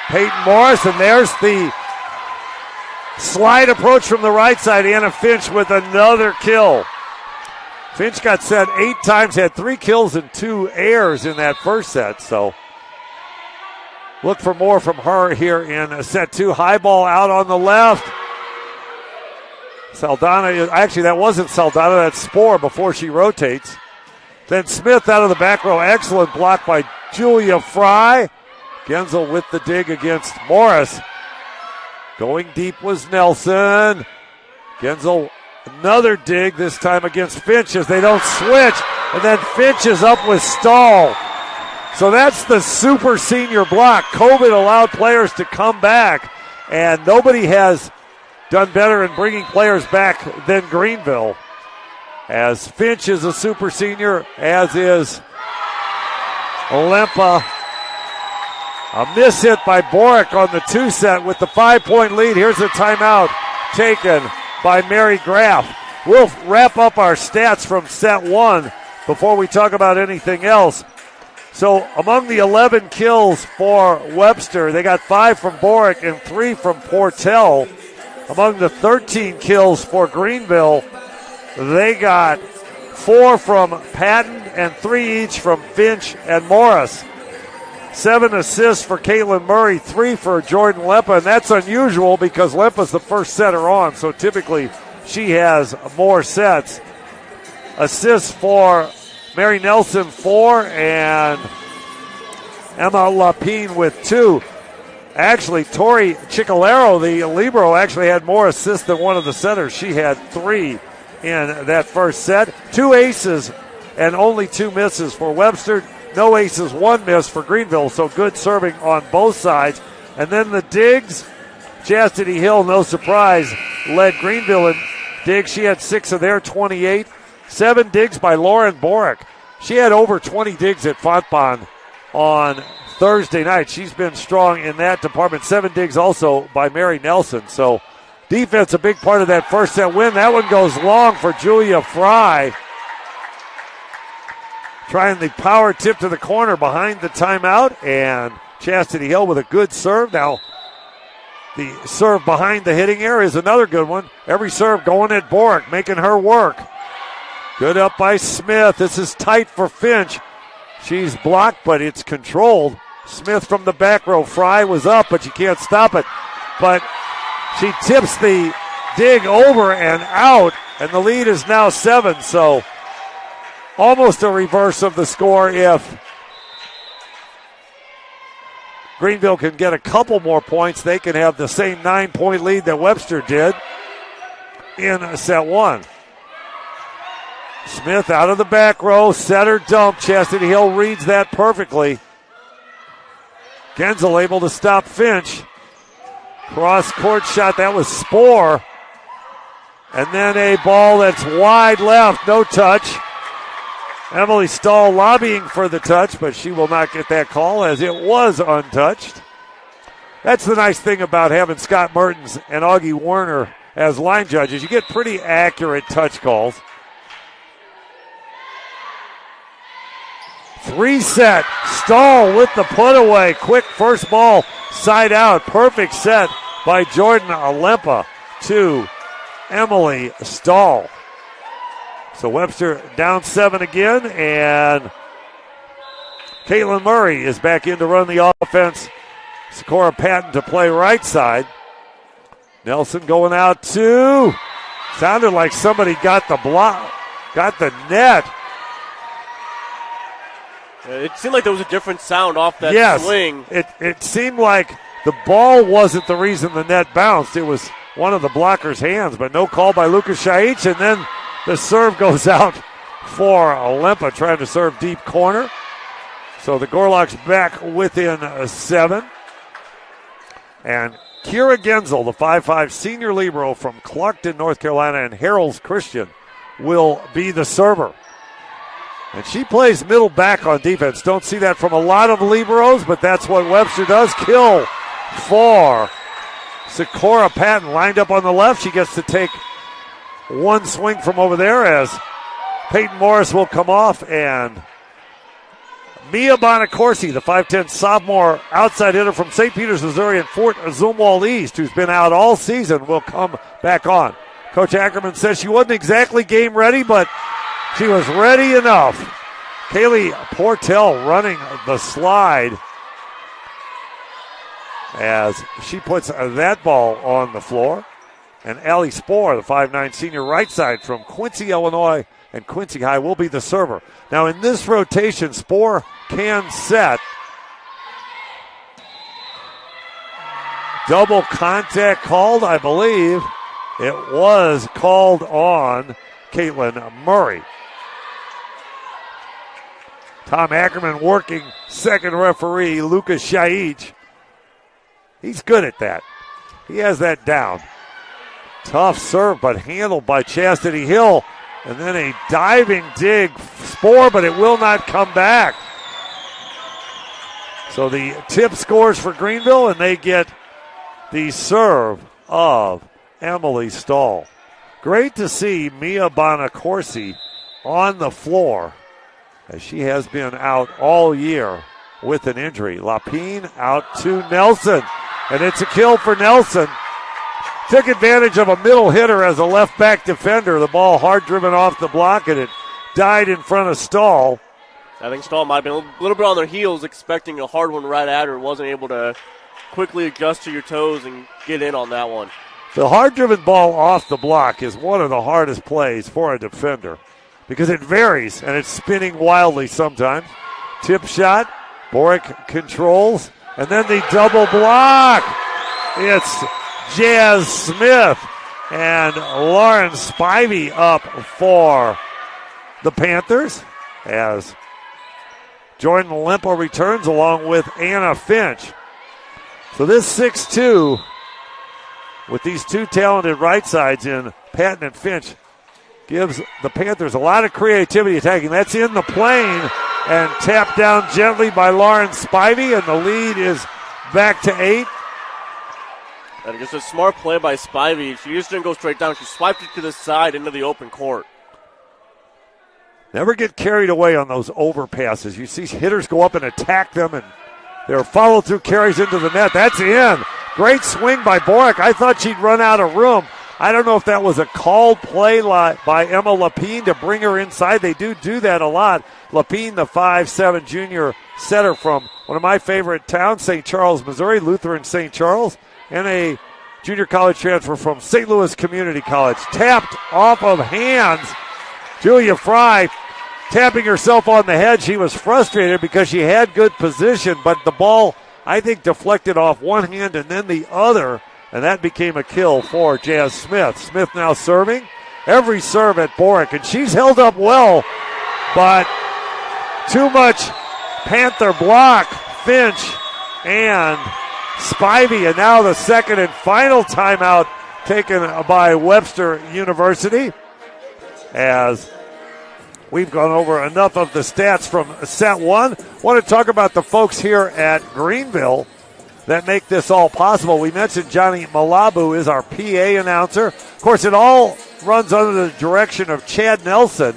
Peyton Morris. And there's the slide approach from the right side. Anna Finch with another kill. Finch got set 8 times, had 3 kills and 2 airs in that first set. So look for more from her here in set 2. High ball out on the left. Saldana, actually that wasn't Saldana, that's Spohr before she rotates. Then Smith out of the back row. Excellent block by Julia Fry. Genzel with the dig against Morris. Going deep was Nelson. Genzel, another dig, this time against Finch as they don't switch. And then Finch is up with Stahl. So that's the super senior block. COVID allowed players to come back, and nobody has done better in bringing players back than Greenville. As Finch is a super senior, as is Olympia. A miss hit by Borick on the 2 set with the 5-point lead. Here's a timeout taken by Mary Graff. We'll wrap up our stats from set 1 before we talk about anything else. So among the 11 kills for Webster, they got 5 from Borick and 3 from Portell. Among the 13 kills for Greenville, they got 4 from Patton and 3 each from Finch and Morris. 7 assists for Caitlin Murray, 3 for Jordan Lempa, and that's unusual because Lempa's the first setter on, so typically she has more sets. Assists for Mary Nelson, 4, and Emma Lapine with 2. Actually, Tori Ciccolero, the libero, actually had more assists than one of the setters. She had 3 in that first set. 2 aces and only 2 misses for Webster. No aces, 1 miss for Greenville, so good serving on both sides. And then the digs, Chastity Hill, no surprise, led Greenville in digs. She had 6 of their 28. 7 digs by Lauren Borick. She had over 20 digs at Fontbonne on Thursday night. She's been strong in that department. 7 digs also by Mary Nelson. So defense a big part of that first set win. That one goes long for Julia Fry. Trying the power tip to the corner behind the timeout, and Chastity Hill with a good serve. Now, the serve behind the hitting area is another good one. Every serve going at Borick, making her work. Good up by Smith. This is tight for Finch. She's blocked, but it's controlled. Smith from the back row. Fry was up, but you can't stop it. But she tips the dig over and out, and the lead is now 7, so almost a reverse of the score if Greenville can get a couple more points. They can have the same 9-point lead that Webster did in set 1. Smith out of the back row, setter dump. Chastity Hill reads that perfectly. Genzel able to stop Finch. Cross court shot, that was Spohr. And then a ball that's wide left, no touch. Emily Stahl lobbying for the touch, but she will not get that call as it was untouched. That's the nice thing about having Scott Mertens and Augie Werner as line judges. You get pretty accurate touch calls. 3 set. Stahl with the put away. Quick first ball, side out. Perfect set by Jordan Olympia to Emily Stahl. So Webster down 7 again, and Caitlin Murray is back in to run the offense. Sakura Patton to play right side. Nelson going out to Sounded like somebody got the block, got the net. It seemed like there was a different sound off that swing. It seemed like the ball wasn't the reason the net bounced. It was one of the blocker's hands, but no call by Lucas Shaic, and then the serve goes out for Olympia trying to serve deep corner. So the Gorlocks back within 7. And Kira Genzel, the 5'5 senior libero from Clarkton, North Carolina, and Harolds Christian will be the server. And she plays middle back on defense. Don't see that from a lot of liberos, but that's what Webster does. Kill for Sikora Patton lined up on the left. She gets to take one swing from over there as Peyton Morris will come off, and Mia Bonacorsi, the 5'10 sophomore outside hitter from St. Peters, Missouri, and Fort Zumwalt East, who's been out all season, will come back on. Coach Ackerman says she wasn't exactly game ready, but she was ready enough. Kaylee Portell running the slide as she puts that ball on the floor. And Allie Spohr, the 5'9 senior right side from Quincy, Illinois, and Quincy High will be the server. Now in this rotation, Spohr can set. Double contact called, I believe. It was called on Caitlin Murray. Tom Ackerman working second referee, Lucas Shaic. He's good at that. He has that down. Tough serve, but handled by Chastity Hill. And then a diving dig, Spohr, but it will not come back. So the tip scores for Greenville, and they get the serve of Emily Stahl. Great to see Mia Bonacorsi on the floor, as she has been out all year with an injury. Lapine out to Nelson, and it's a kill for Nelson. Took advantage of a middle hitter as a left back defender. The ball hard driven off the block, and it died in front of Stahl. I think Stahl might have been a little bit on their heels, expecting a hard one right at her. Wasn't able to quickly adjust to your toes and get in on that one. The hard driven ball off the block is one of the hardest plays for a defender because it varies and it's spinning wildly sometimes. Tip shot, Boric controls, and then the double block. It's Jazz Smith and Lauren Spivey up for the Panthers as Jordan Limpo returns along with Anna Finch. So this 6-2 with these two talented right sides in Patton and Finch gives the Panthers a lot of creativity attacking. That's in the plane and tapped down gently by Lauren Spivey, and the lead is back to 8. And just a smart play by Spivey. She just didn't go straight down. She swiped it to the side into the open court. Never get carried away on those overpasses. You see hitters go up and attack them, and their follow-through carries into the net. That's in. Great swing by Boric. I thought she'd run out of room. I don't know if that was a called play by Emma Lapine to bring her inside. They do that a lot. Lapine, the 5'7 junior setter from one of my favorite towns, St. Charles, Missouri, Lutheran St. Charles, and a junior college transfer from St. Louis Community College. Tapped off of hands. Julia Fry tapping herself on the head. She was frustrated because she had good position, but the ball, I think, deflected off one hand and then the other, and that became a kill for Jazz Smith. Smith now serving. Every serve at Boric, and she's held up well, but too much Panther block. Finch and Spivey, and now the second and final timeout taken by Webster University, as we've gone over enough of the stats from set one. Want to talk about the folks here at Greenville that make this all possible. We mentioned Johnny Malabu is our PA announcer. Of course, it all runs under the direction of Chad Nelson,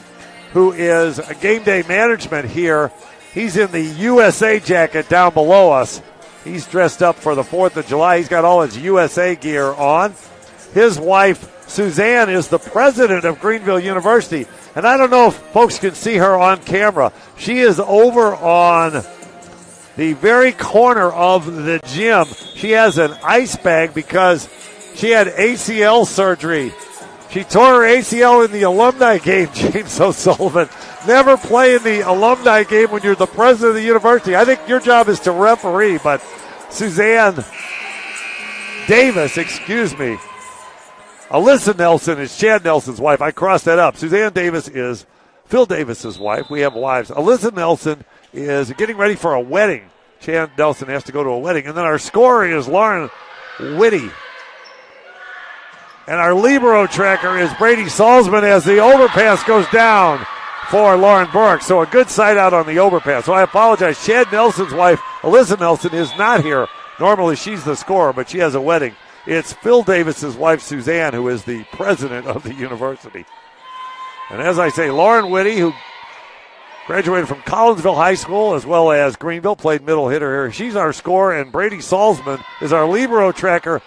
who is a game day management here. He's in the USA jacket down below us. He's dressed up for the 4th of July. He's got all his USA gear on. His wife, Suzanne, is the president of Greenville University. And I don't know if folks can see her on camera. She is over on the very corner of the gym. She has an ice bag because she had ACL surgery. She tore her ACL in the alumni game, James O'Sullivan. Never play in the alumni game when you're the president of the university. I think your job is to referee, but Suzanne Davis, Alyssa Nelson is Chad Nelson's wife. I crossed that up. Suzanne Davis is Phil Davis's wife. We have wives. Alyssa Nelson is getting ready for a wedding. Chad Nelson has to go to a wedding. And then our scorer is Lauren Whitty. And our libero tracker is Brady Salzman as the overpass goes down for Lauren Burke. So a good side out on the overpass. So I apologize. Chad Nelson's wife, Alyssa Nelson, is not here. Normally she's the scorer, but she has a wedding. It's Phil Davis's wife, Suzanne, who is the president of the university. And as I say, Lauren Whitty, who graduated from Collinsville High School as well as Greenville, played middle hitter here. She's our scorer, and Brady Salzman is our libero tracker.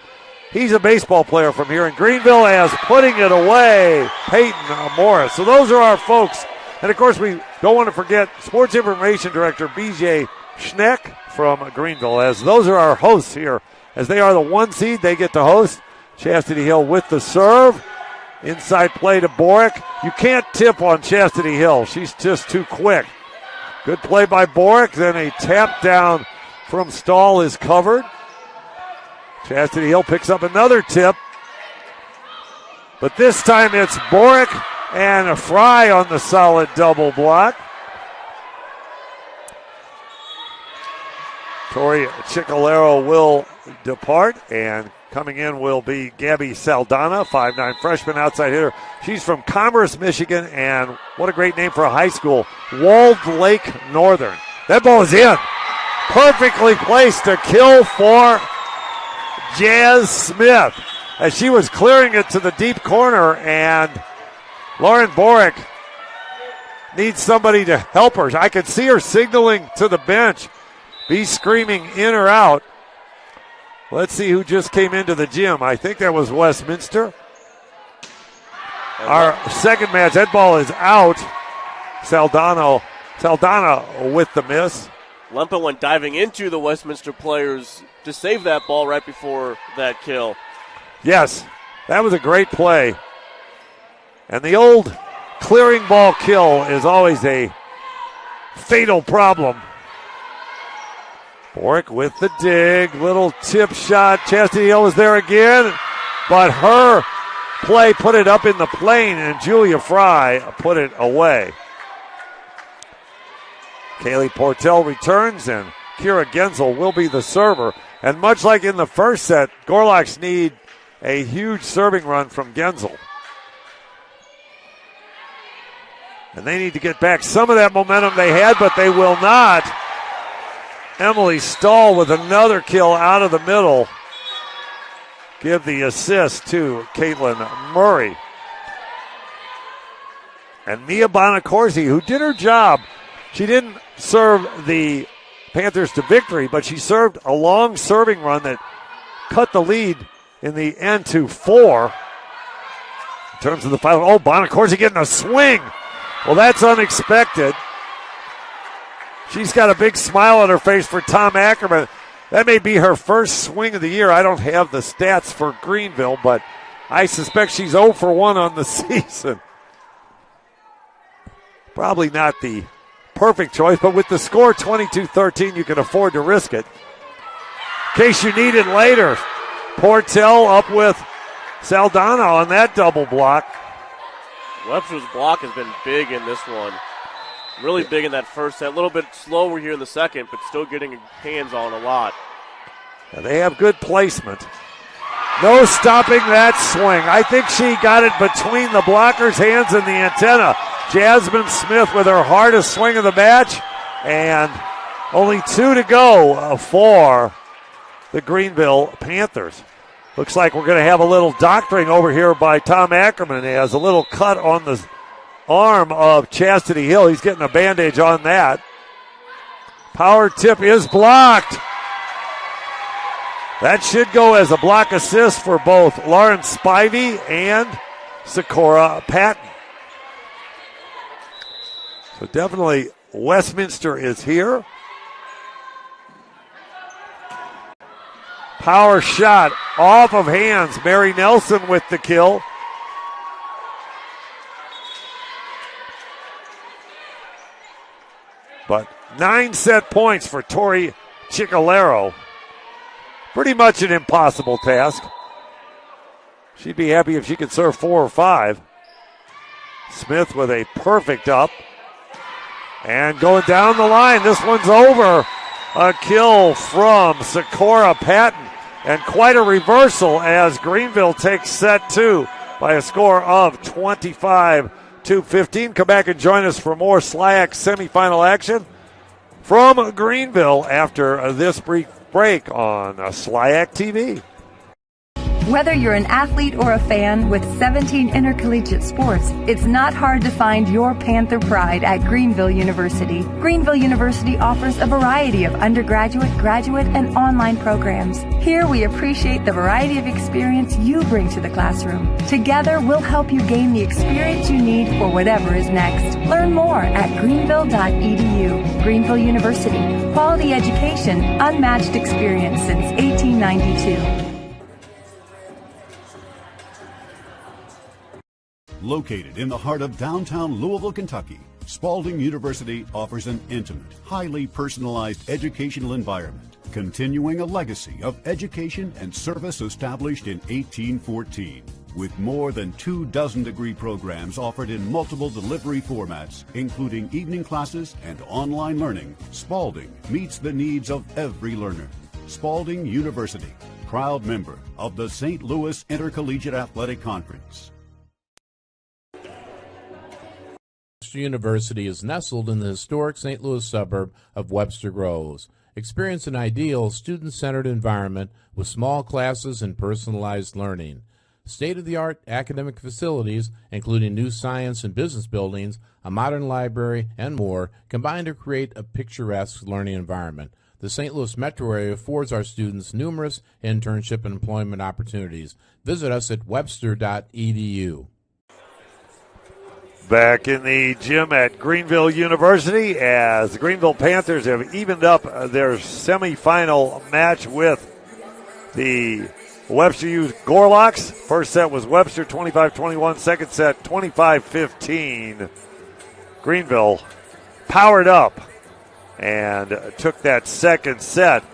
He's a baseball player from here in Greenville, as putting it away, Peyton Morris. So those are our folks. And, of course, we don't want to forget Sports Information Director B.J. Schneck from Greenville, as those are our hosts here. As they are the 1 seed, they get to host. Chastity Hill with the serve. Inside play to Borick. You can't tip on Chastity Hill. She's just too quick. Good play by Borick. Then a tap down from Stahl is covered. Chastity Hill picks up another tip. But this time it's Borick and a Fry on the solid double block. Tori Ciccolero will depart, and coming in will be Gabby Saldana, 5'9" freshman outside hitter. She's from Commerce, Michigan, and what a great name for a high school, Walled Lake Northern. That ball is in. Perfectly placed to kill for Jazz Smith as she was clearing it to the deep corner, and Lauren Borick needs somebody to help her. I could see her signaling to the bench, be screaming in or out. Let's see who just came into the gym. I think that was Westminster. Our second match, that ball is out. Saldana with the miss. Lempa went diving into the Westminster players to save that ball right before that kill. Yes, that was a great play. And the old clearing ball kill is always a fatal problem. Borick with the dig, little tip shot. Chastity Hill is there again, but her play put it up in the plane, and Julia Fry put it away. Kaylee Portell returns, and Kira Genzel will be the server. And much like in the first set, Gorloks need a huge serving run from Genzel. And they need to get back some of that momentum they had, but they will not. Emily Stahl with another kill out of the middle. Give the assist to Caitlin Murray. And Mia Bonacorsi, who did her job. She didn't serve the Panthers to victory, but she served a long serving run that cut the lead in the end to 4. In terms of the final, Bonacorsi getting a swing. Well, that's unexpected. She's got a big smile on her face for Tom Ackerman. That may be her first swing of the year. I don't have the stats for Greenville, but I suspect she's 0 for 1 on the season. Probably not the perfect choice, but with the score 22-13, you can afford to risk it. In case you need it later, Portell up with Saldana on that double block. Webster's block has been big in this one. Really big in that first set. A little bit slower here in the second, but still getting hands on a lot. Now they have good placement. No stopping that swing. I think she got it between the blocker's hands and the antenna. Jasmine Smith with her hardest swing of the match. And only 2 to go for the Greenville Panthers. Looks like we're going to have a little doctoring over here by Tom Ackerman. He has a little cut on the arm of Chastity Hill. He's getting a bandage on that. Power tip is blocked. That should go as a block assist for both Lauren Spivey and Sakura Patton. So definitely Westminster is here. Power shot off of hands. Mary Nelson with the kill. But 9 set points for Tori Ciccolaro. Pretty much an impossible task. She'd be happy if she could serve 4 or 5. Smith with a perfect up. And going down the line, this one's over. A kill from Sakura Patton. And quite a reversal as Greenville takes set 2 by a score of 25-15. Come back and join us for more SLIAC semifinal action from Greenville after this brief break on SLIAC TV. Whether you're an athlete or a fan with 17 intercollegiate sports, it's not hard to find your Panther pride at Greenville University. Greenville University offers a variety of undergraduate, graduate, and online programs. Here we appreciate the variety of experience you bring to the classroom. Together, we'll help you gain the experience you need for whatever is next. Learn more at greenville.edu. Greenville University. Quality education, unmatched experience since 1892. Located in the heart of downtown Louisville, Kentucky, Spalding University offers an intimate, highly personalized educational environment, continuing a legacy of education and service established in 1814. With more than 24 degree programs offered in multiple delivery formats, including evening classes and online learning, Spalding meets the needs of every learner. Spalding University, proud member of the St. Louis Intercollegiate Athletic Conference. Webster University is nestled in the historic St. Louis suburb of Webster Groves. Experience an ideal student-centered environment with small classes and personalized learning. State-of-the-art academic facilities, including new science and business buildings, a modern library, and more, combine to create a picturesque learning environment. The St. Louis metro area affords our students numerous internship and employment opportunities. Visit us at webster.edu. Back in the gym at Greenville University as the Greenville Panthers have evened up their semifinal match with the Webster U Gorlocks. First set was Webster 25-21, second set 25-15. Greenville powered up and took that second set.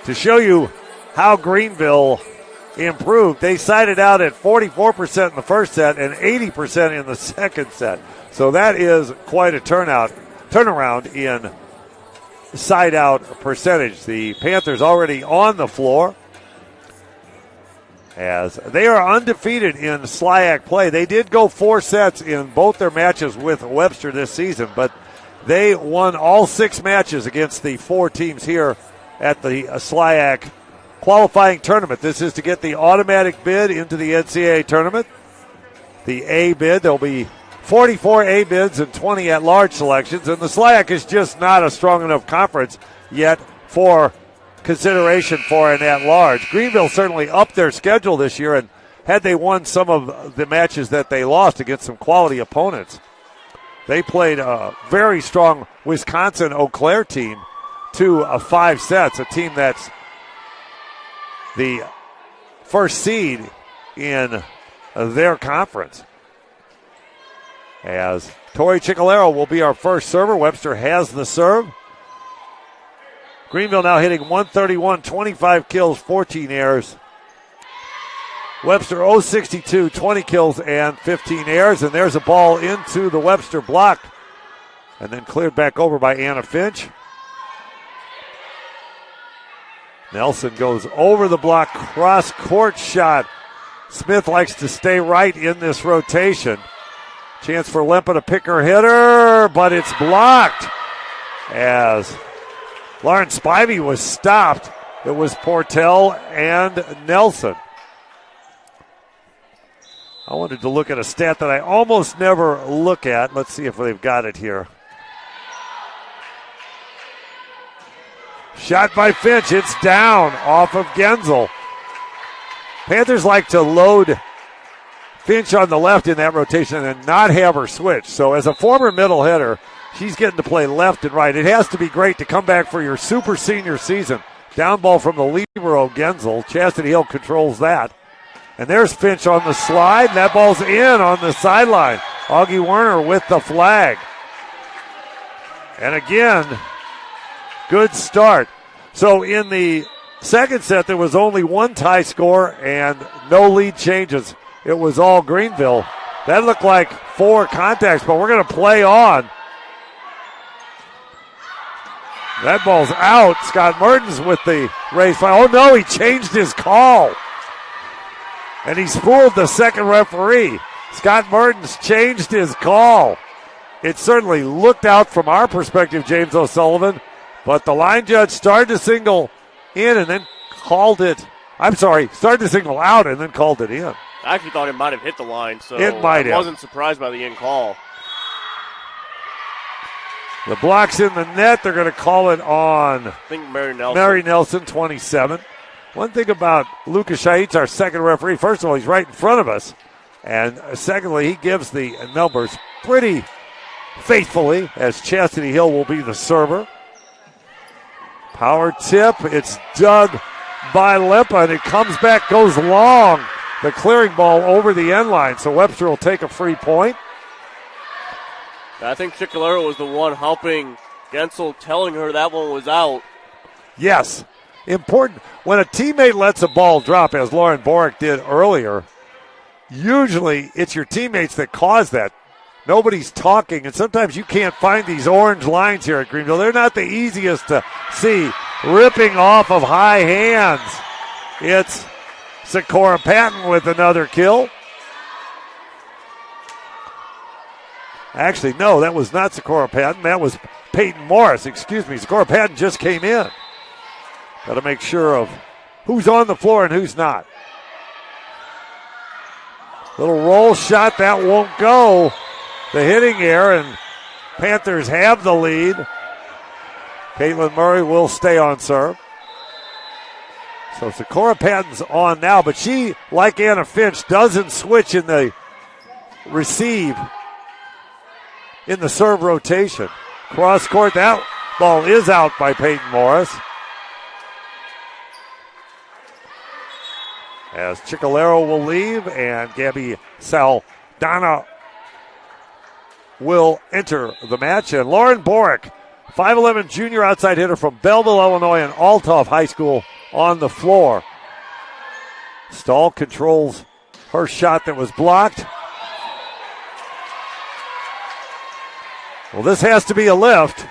To show you how Greenville improved, they sided out at 44% in the first set and 80% in the second set. So that is quite a turnaround in side out percentage. The Panthers already on the floor as they are undefeated in SLIAC play. They did go 4 sets in both their matches with Webster this season, but they won all 6 matches against the 4 teams here at the SLIAC qualifying tournament. This is to get the automatic bid into the NCAA tournament. The A bid, there'll be 44 A bids and 20 at-large selections, and the SLIAC is just not a strong enough conference yet for consideration for an at-large. Greenville certainly upped their schedule this year, and had they won some of the matches that they lost against some quality opponents, they played a very strong Wisconsin-Eau Claire team to 5 sets, a team that's the first seed in their conference. As Tori Ciccolaro will be our first server. Webster has the serve. Greenville now hitting 131, 25 kills, 14 errors. Webster 062, 20 kills and 15 errors. And there's a ball into the Webster block and then cleared back over by Anna Finch. Nelson goes over the block, cross-court shot. Smith likes to stay right in this rotation. Chance for Lempa to pick her hitter, but it's blocked as Lauren Spivey was stopped. It was Portell and Nelson. I wanted to look at a stat that I almost never look at. Let's see if they've got it here. Shot by Finch. It's down off of Genzel. Panthers like to load Finch on the left in that rotation and not have her switch. So as a former middle hitter, she's getting to play left and right. It has to be great to come back for your super senior season. Down ball from the libero, Genzel. Chastity Hill controls that. And there's Finch on the slide, and that ball's in on the sideline. Augie Werner with the flag. And again, good start. So in the second set, there was only one tie score and no lead changes. It was all Greenville. That looked like 4 contacts, but we're going to play on. That ball's out. Scott Mertens with the raise fire. Oh, no, he changed his call. And he's fooled the second referee. Scott Mertens changed his call. It certainly looked out from our perspective, James O'Sullivan, but the line judge started to single in and then called it. Started to single out and then called it in. I actually thought it might have hit the line, so it might have. I wasn't surprised by the in call. The block's in the net. They're going to call it on, I think, Mary Nelson, 27. One thing about Lucas Shaitz, our second referee, first of all, he's right in front of us. And secondly, he gives the numbers pretty faithfully, as Chastity Hill will be the server. Power tip. It's dug by Limpa, and it comes back, goes long. The clearing ball over the end line. So Webster will take a free point. I think Chicalero was the one helping Gensel, telling her that one was out. Yes. Important. When a teammate lets a ball drop, as Lauren Borick did earlier, usually it's your teammates that cause that. Nobody's talking, and sometimes you can't find these orange lines here at Greenville. They're not the easiest to see. Ripping off of high hands. It's Sakura Patton with another kill. Actually, no, that was not Sakura Patton. That was Peyton Morris. Excuse me. Sakura Patton just came in. Got to make sure of who's on the floor and who's not. Little roll shot. That won't go. The hitting error, and Panthers have the lead. Caitlin Murray will stay on serve. So Sakura Patton's on now, but she, like Anna Finch, doesn't switch in the receive in the serve rotation. Cross court, that ball is out by Peyton Morris. As Chicalero will leave and Gabby Saldana will enter the match. And Lauren Borick, 5'11 junior outside hitter from Belleville, Illinois, and Althoff High School on the floor. Stahl controls her shot that was blocked. Well, this has to be a lift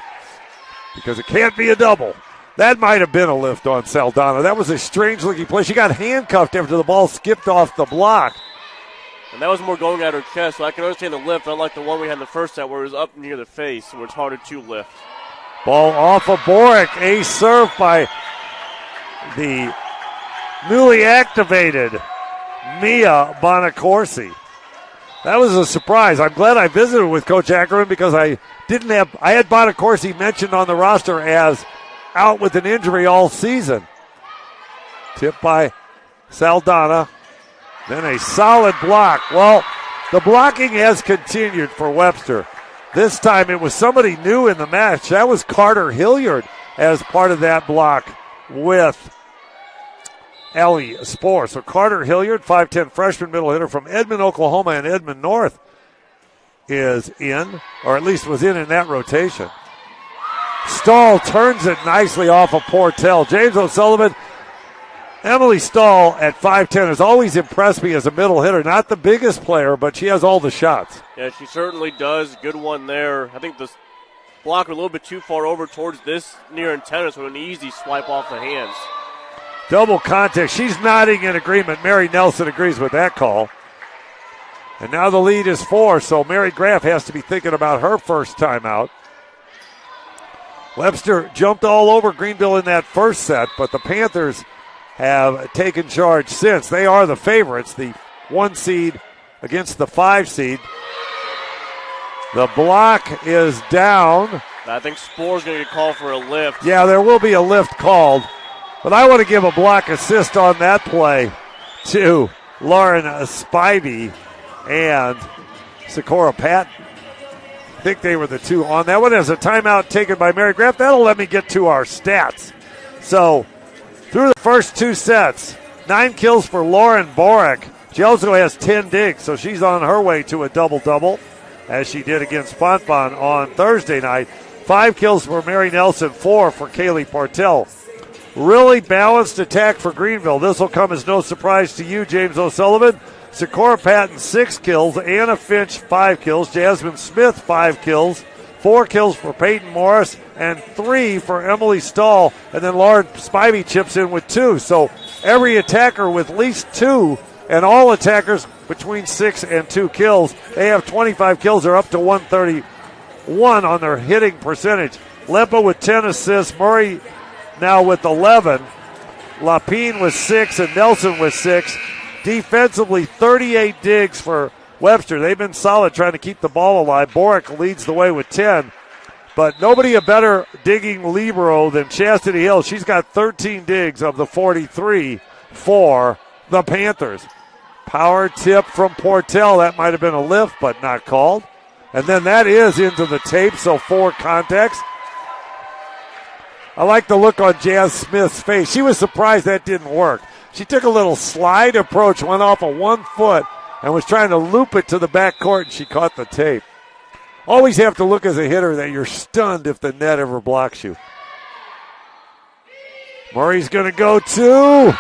because it can't be a double. That might have been a lift on Saldana. That was a strange-looking play. She got handcuffed after the ball skipped off the block. And that was more going at her chest, so I can understand the lift, unlike the one we had in the first set where it was up near the face, where it's harder to lift. Ball off of Borick. Ace serve by the newly activated Mia Bonacorsi. That was a surprise. I'm glad I visited with Coach Ackerman because I had Bonacorsi mentioned on the roster as out with an injury all season. Tipped by Saldana. Then a solid block. Well, the blocking has continued for Webster. This time it was somebody new in the match. That was Carter Hilliard as part of that block with Ellie Spohr. So Carter Hilliard, 5'10 freshman middle hitter from Edmond, Oklahoma, and Edmond North is in, or at least was in that rotation. Stahl turns it nicely off of Portell. James O'Sullivan, Emily Stahl at 5'10 has always impressed me as a middle hitter. Not the biggest player, but she has all the shots. Yeah, she certainly does. Good one there. I think the block a little bit too far over towards this near antenna, so an easy swipe off the hands. Double contact. She's nodding in agreement. Mary Nelson agrees with that call. And now the lead is 4, so Mary Graff has to be thinking about her first time out. Webster jumped all over Greenville in that first set, but the Panthers have taken charge since. They are the favorites, the 1 seed against the 5 seed. The block is down. I think Spohr's going to get called for a lift. Yeah, there will be a lift called. But I want to give a block assist on that play to Lauren Spivey and Sakura Patton. I think they were the two on that one. As a timeout taken by Mary Graff, that'll let me get to our stats. So, through the first 2 sets, 9 kills for Lauren Borick. She also has 10 digs, so she's on her way to a double-double, as she did against Fonfon on Thursday night. 5 kills for Mary Nelson, 4 for Kaylee Portell. Really balanced attack for Greenville. This will come as no surprise to you, James O'Sullivan. Sikora Patton, 6 kills. Anna Finch, 5 kills. Jasmine Smith, 5 kills. 4 kills for Peyton Morris, and 3 for Emily Stahl. And then Lauren Spivey chips in with 2. So every attacker with at least 2, and all attackers between 6 and 2 kills. They have 25 kills. They're up to 131 on their hitting percentage. Lempa with 10 assists. Murray now with 11. Lapine with 6 and Nelson with 6. Defensively, 38 digs for Webster. They've been solid trying to keep the ball alive. Borick leads the way with 10. But nobody a better digging libero than Chastity Hill. She's got 13 digs of the 43 for the Panthers. Power tip from Portell. That might have been a lift, but not called. And then that is into the tape, so 4 contacts. I like the look on Jazz Smith's face. She was surprised that didn't work. She took a little slide approach, went off of 1 foot, and was trying to loop it to the backcourt, and she caught the tape. Always have to look as a hitter that you're stunned if the net ever blocks you. Murray's going to go to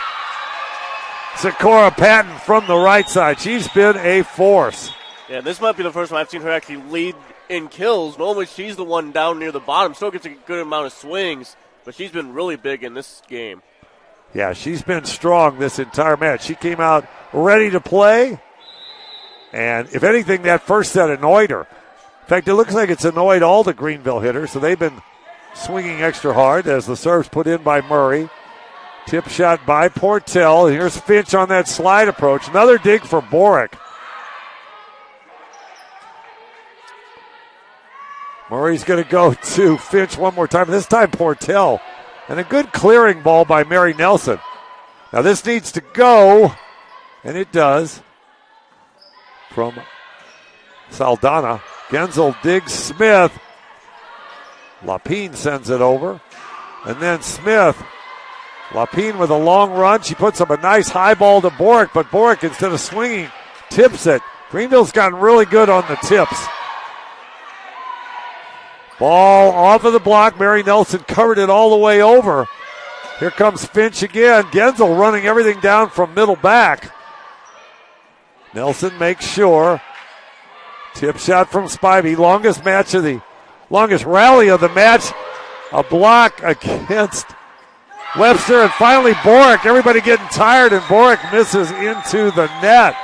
Sikora Patton from the right side. She's been a force. Yeah, this might be the first time I've seen her actually lead in kills. Normally she's the one down near the bottom. Still gets a good amount of swings, but she's been really big in this game. Yeah, she's been strong this entire match. She came out ready to play, and if anything, that first set annoyed her. In fact, it looks like it's annoyed all the Greenville hitters, so they've been swinging extra hard as the serve's put in by Murray. Tip shot by Portell. Here's Finch on that slide approach. Another dig for Borick. Murray's going to go to Finch one more time. This time Portell. And a good clearing ball by Mary Nelson. Now this needs to go, and it does. From Saldana. Genzel digs Smith. Lapine sends it over. And then Smith. Lapine with a long run. She puts up a nice high ball to Borick, but Borick, instead of swinging, tips it. Greenville's gotten really good on the tips. Ball off of the block. Mary Nelson covered it all the way over. Here comes Finch again. Genzel running everything down from middle back. Nelson makes sure. Tip shot from Spivey. Longest rally of the match. A block against Webster, and finally Borick. Everybody getting tired, and Borick misses into the net.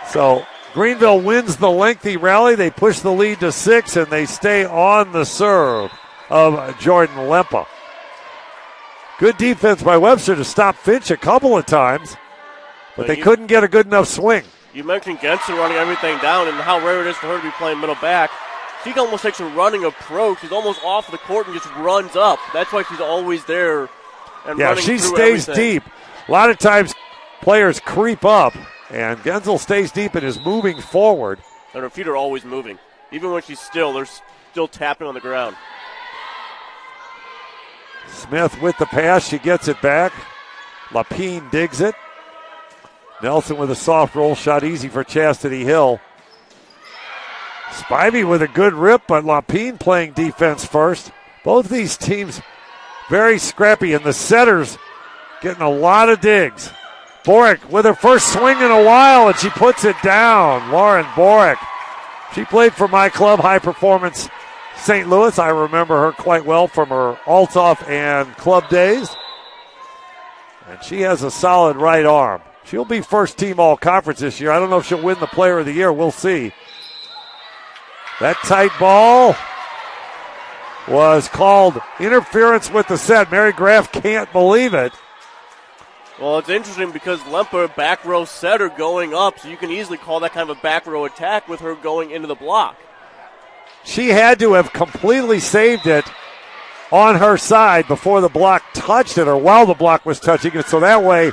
So Greenville wins the lengthy rally. They push the lead to 6, and they stay on the serve of Jordan Lempa. Good defense by Webster to stop Finch a couple of times, but they couldn't get a good enough swing. You mentioned Genson running everything down and how rare it is for her to be playing middle back. She almost takes a running approach. She's almost off the court and just runs up. That's why she's always there and running she through stays everything. deep. A lot of times players creep up, and Genzel stays deep and is moving forward. And her feet are always moving. Even when she's still, they're still tapping on the ground. Smith with the pass. She gets it back. Lapine digs it. Nelson with a soft roll shot, easy for Chastity Hill. Spivey with a good rip, but Lapine playing defense first. Both these teams very scrappy, and the setters getting a lot of digs. Borick with her first swing in a while, and she puts it down. Lauren Borick. She played for my club, High Performance St. Louis. I remember her quite well from her Altoff and club days. And she has a solid right arm. She'll be first team all-conference this year. I don't know if she'll win the player of the year. We'll see. That tight ball was called interference with the set. Mary Graff can't believe it. Well, it's interesting because Lemper, back row setter going up, so you can easily call that kind of a back row attack with her going into the block. She had to have completely saved it on her side before the block touched it, or while the block was touching it, so that way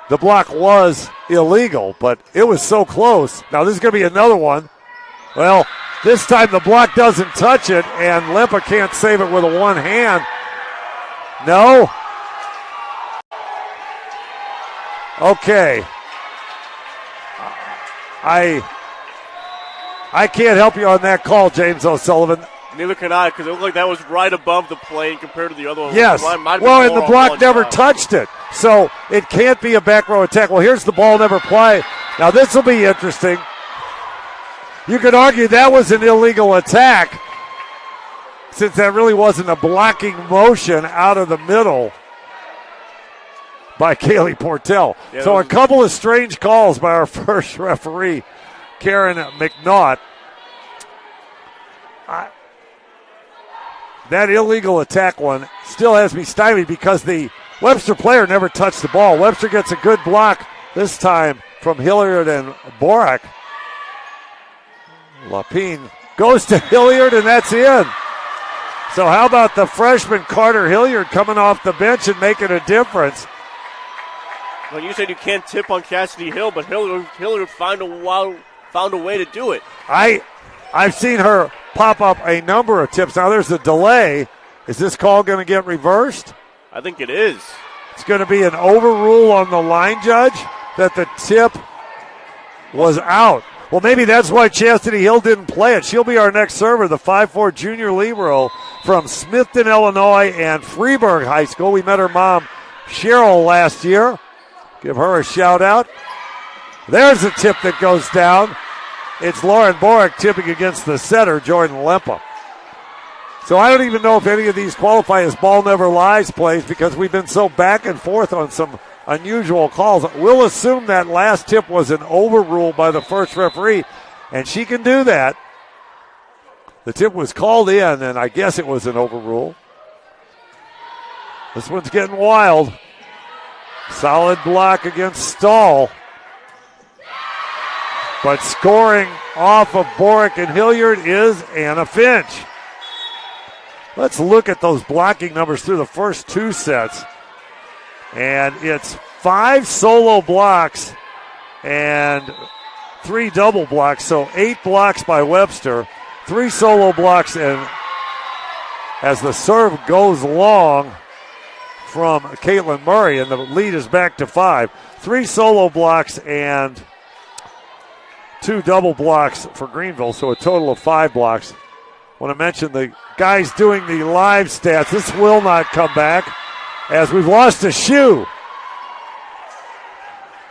the block was illegal, but it was so close. Now this is going to be another one. Well, this time the block doesn't touch it, and Lempa can't save it with a one hand. No. Okay. I can't help you on that call, James O'Sullivan. Neither can I, because it looked like that was right above the plane compared to the other one. Yes. Well, and the block never touched it. So it can't be a back row attack. Well, here's the ball never play. Now this will be interesting. You could argue that was an illegal attack, since that really wasn't a blocking motion out of the middle by Kaylee Portell. Yeah, so a couple of strange calls by our first referee, Karen McNaught. That illegal attack one still has me stymied because the Webster player never touched the ball. Webster gets a good block this time from Hilliard and Borak. Lapine goes to Hilliard, and that's in. So how about the freshman Carter Hilliard coming off the bench and making a difference? Well, you said you can't tip on Cassidy Hill, but Hilliard found a way to do it. I've seen her pop up a number of tips. Now there's a delay. Is this call going to get reversed? I think it is. It's going to be an overrule on the line judge that the tip was out. Well, maybe that's why Chastity Hill didn't play it. She'll be our next server, the 5'4 junior libero from Smithton, Illinois, and Freeburg High School. We met her mom, Cheryl, last year. Give her a shout out. There's a tip that goes down. It's Lauren Borak tipping against the setter, Jordan Lempa. So I don't even know if any of these qualify as ball never lies plays because we've been so back and forth on some unusual calls. We'll assume that last tip was an overrule by the first referee, and she can do that. The tip was called in, and I guess it was an overrule. This one's getting wild. Solid block against Stahl. But scoring off of Borak and Hilliard is Anna Finch. Let's look at those blocking numbers through the first two sets. And it's 5 solo blocks and 3 double blocks. So 8 blocks by Webster, 3 solo blocks, and as the serve goes long from Caitlin Murray, and the lead is back to 5. 3 solo blocks and 2 double blocks for Greenville, so a total of 5 blocks. I want to mention the guys doing the live stats. This will not come back as we've lost a shoe.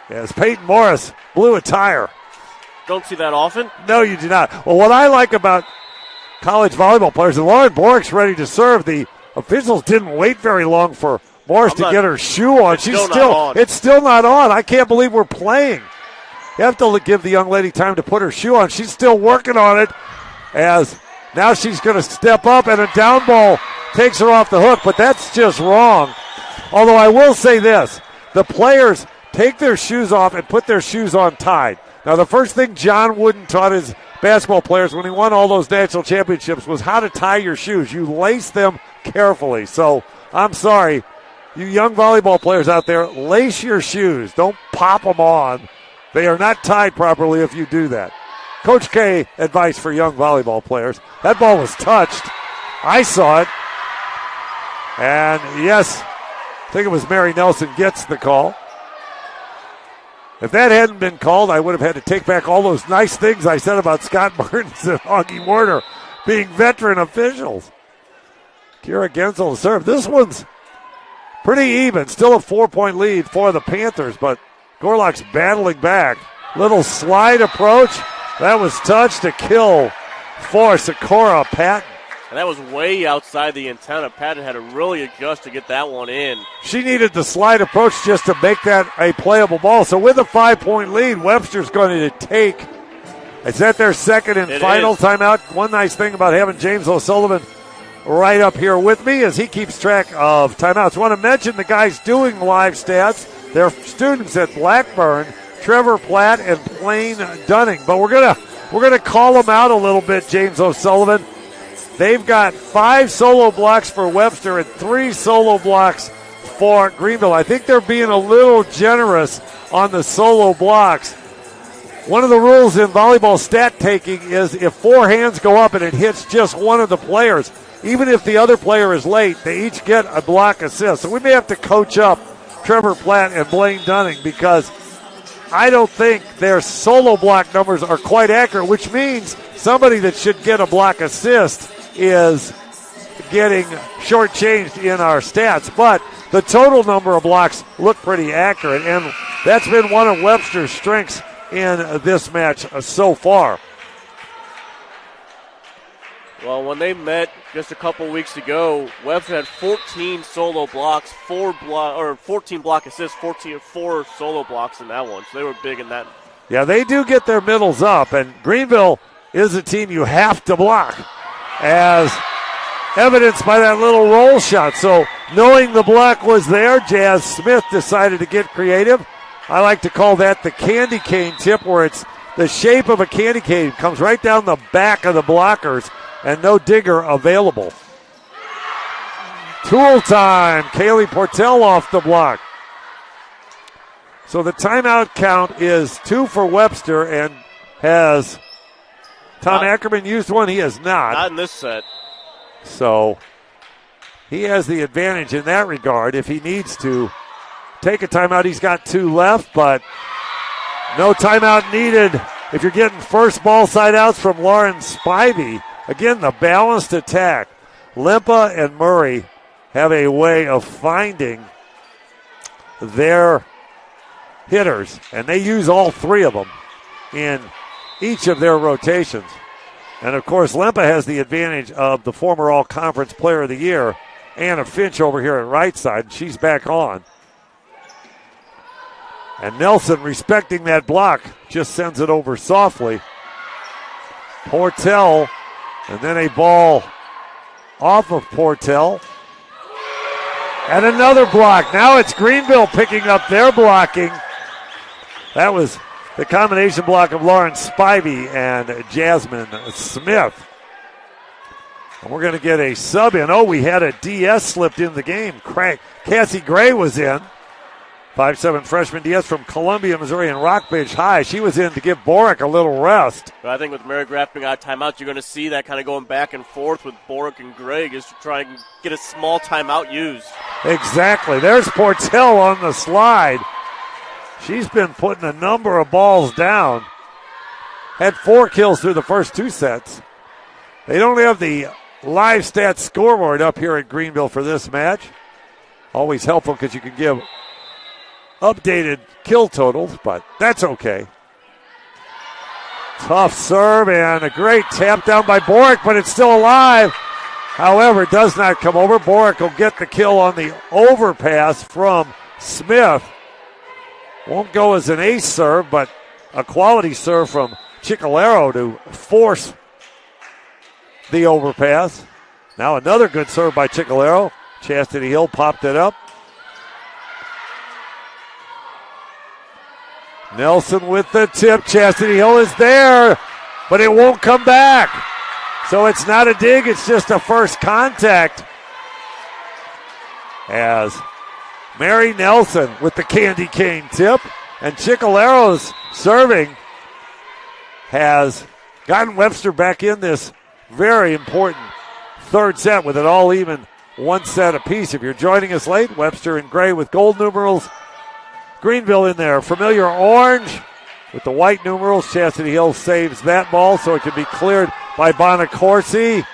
As Peyton Morris blew a tire. Don't see that often. No, you do not. Well, what I like about college volleyball players, and Lauren Borak's ready to serve, the officials didn't wait very long for Morris to get her shoe on. It's still not on. I can't believe we're playing. You have to give the young lady time to put her shoe on. She's still working on it as now she's going to step up, and a down ball takes her off the hook, but that's just wrong. Although I will say this, the players take their shoes off and put their shoes on tied. Now, the first thing John Wooden taught his basketball players when he won all those national championships was how to tie your shoes. You lace them carefully. So I'm sorry, you young volleyball players out there, lace your shoes. Don't pop them on. They are not tied properly if you do that. Coach K advice for young volleyball players. That ball was touched. I saw it. And yes, I think it was Mary Nelson gets the call. If that hadn't been called, I would have had to take back all those nice things I said about Scott Burns and Augie Warner being veteran officials. Kira Gensel to serve. This one's pretty even. Still a 4-point lead for the Panthers, but Gorlock's battling back. Little slide approach. That was touched to kill for Sakura Patton. And that was way outside the antenna. Patton had to really adjust to get that one in. She needed the slide approach just to make that a playable ball. So with a 5-point lead, Webster's going to take. Is that their second and final timeout? One nice thing about having James O'Sullivan right up here with me is he keeps track of timeouts. I want to mention the guys doing live stats. They're students at Blackburn, Trevor Platt and Blaine Dunning. But we're gonna call them out a little bit, James O'Sullivan. They've got 5 solo blocks for Webster and 3 solo blocks for Greenville. I think they're being a little generous on the solo blocks. One of the rules in volleyball stat taking is if 4 hands go up and it hits just one of the players, even if the other player is late, they each get a block assist. So we may have to coach up Trevor Platt and Blaine Dunning because I don't think their solo block numbers are quite accurate, which means somebody that should get a block assist is getting shortchanged in our stats, but the total number of blocks look pretty accurate, and that's been one of Webster's strengths in this match so far. Well, when they met just a couple weeks ago, Webster had 14 solo blocks, 14 block assists, 4 solo blocks in that one. So they were big in that. Yeah, they do get their middles up, and Greenville is a team you have to block, as evidenced by that little roll shot. So knowing the block was there, Jazz Smith decided to get creative. I like to call that the candy cane tip, where it's the shape of a candy cane, comes right down the back of the blockers, and no digger available. Tool time. Kaylee Portell off the block. So the timeout count is 2 for Webster, and has Tom Ackerman used one? He has not. Not in this set. So he has the advantage in that regard. If he needs to take a timeout, he's got 2 left, but no timeout needed if you're getting first ball side outs from Lauren Spivey. Again, the balanced attack. Limpa and Murray have a way of finding their hitters, and they use all 3 of them in each of their rotations. And, of course, Limpa has the advantage of the former All-Conference Player of the Year, Anna Finch, over here at right side. She's back on. And Nelson, respecting that block, just sends it over softly. Portell, and then a ball off of Portell. And another block. Now it's Greenville picking up their blocking. That was the combination block of Lauren Spivey and Jasmine Smith. And we're going to get a sub in. Oh, we had a DS slipped in the game. Cassie Gray was in. 5'7" freshman DS from Columbia, Missouri, and Rockbridge High. She was in to give Borick a little rest. But I think with Mary Graff being out of timeout, you're going to see that kind of going back and forth with Borick and Gray, just to try and get a small timeout used. Exactly. There's Portell on the slide. She's been putting a number of balls down. Had 4 kills through the first 2 sets. They don't have the live stats scoreboard up here at Greenville for this match. Always helpful because you can give updated kill totals, but that's okay. Tough serve and a great tap down by Borick, but it's still alive. However, it does not come over. Borick will get the kill on the overpass from Smith. Won't go as an ace serve, but a quality serve from Chicalero to force the overpass. Now another good serve by Chicalero. Chastity Hill popped it up. Nelson with the tip. Chastity Hill is there, but it won't come back. So it's not a dig, it's just a first contact. As Mary Nelson with the candy cane tip, and Chicalero's serving has gotten Webster back in this very important third set with it all even 1 set apiece. If you're joining us late, Webster in gray with gold numerals, Greenville in there, familiar orange with the white numerals. Chastity Hill saves that ball so it can be cleared by Bonacorsi.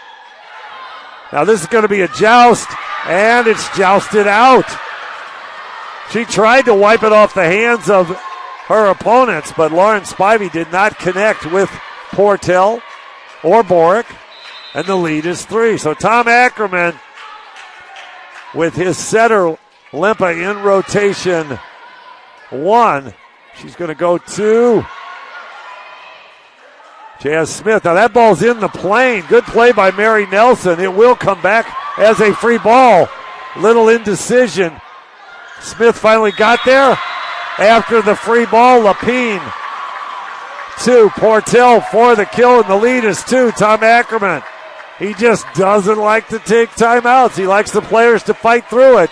Now this is going to be a joust, and it's jousted out. She tried to wipe it off the hands of her opponents, but Lauren Spivey did not connect with Portell or Borick, and the lead is 3. So Tom Ackerman with his setter Limpa in rotation 1. She's going to go to Jazz Smith. Now that ball's in the plane. Good play by Mary Nelson. It will come back as a free ball. Little indecision. Smith finally got there after the free ball. Lapine to Portell for the kill, and the lead is 2. Tom Ackerman. He just doesn't like to take timeouts. He likes the players to fight through it.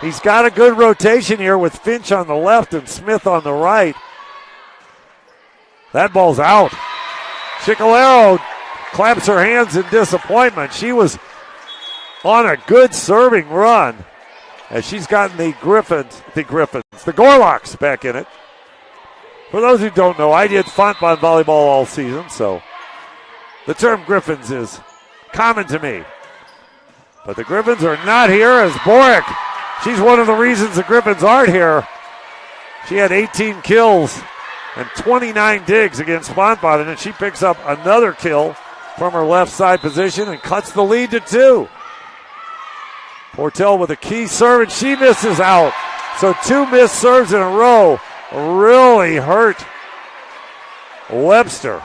He's got a good rotation here with Finch on the left and Smith on the right. That ball's out. Chicalero claps her hands in disappointment. She was on a good serving run as she's gotten the Gorlocks back in it. For those who don't know, I did Fontbonne volleyball all season, so the term Griffins is common to me. But the Griffins are not here as Boric, she's one of the reasons the Griffins aren't here. She had 18 kills and 29 digs against Bonbon, and then she picks up another kill from her left side position and cuts the lead to 2. Portell with a key serve, and she misses out. So 2 missed serves in a row really hurt Webster.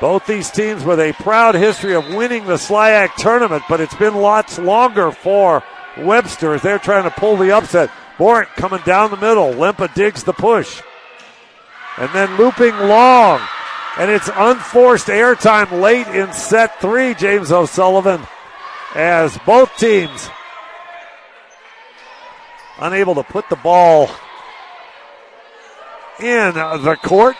Both these teams with a proud history of winning the SLIAC tournament, but it's been lots longer for Webster as they're trying to pull the upset. Boric coming down the middle. Lempa digs the push. And then looping long. And it's unforced airtime late in set 3, James O'Sullivan, as both teams unable to put the ball in the court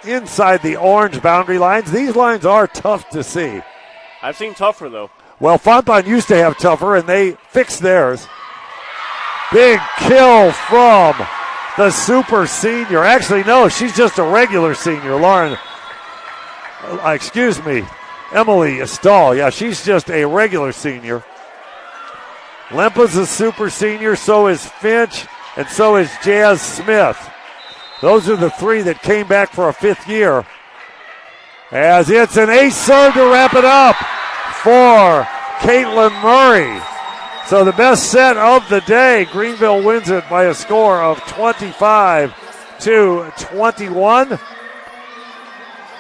inside the orange boundary lines. These lines are tough to see. I've seen tougher, though. Well, Fontaine used to have tougher, and they fixed theirs. Big kill from the super senior. Actually, no, she's just a regular senior, Lauren. Emily Stahl. Yeah, she's just a regular senior. Lempa's a super senior, so is Finch, and so is Jazz Smith. Those are the 3 that came back for a 5th year. As it's an ace serve to wrap it up for Caitlin Murray. So the best set of the day. Greenville wins it by a score of 25-21.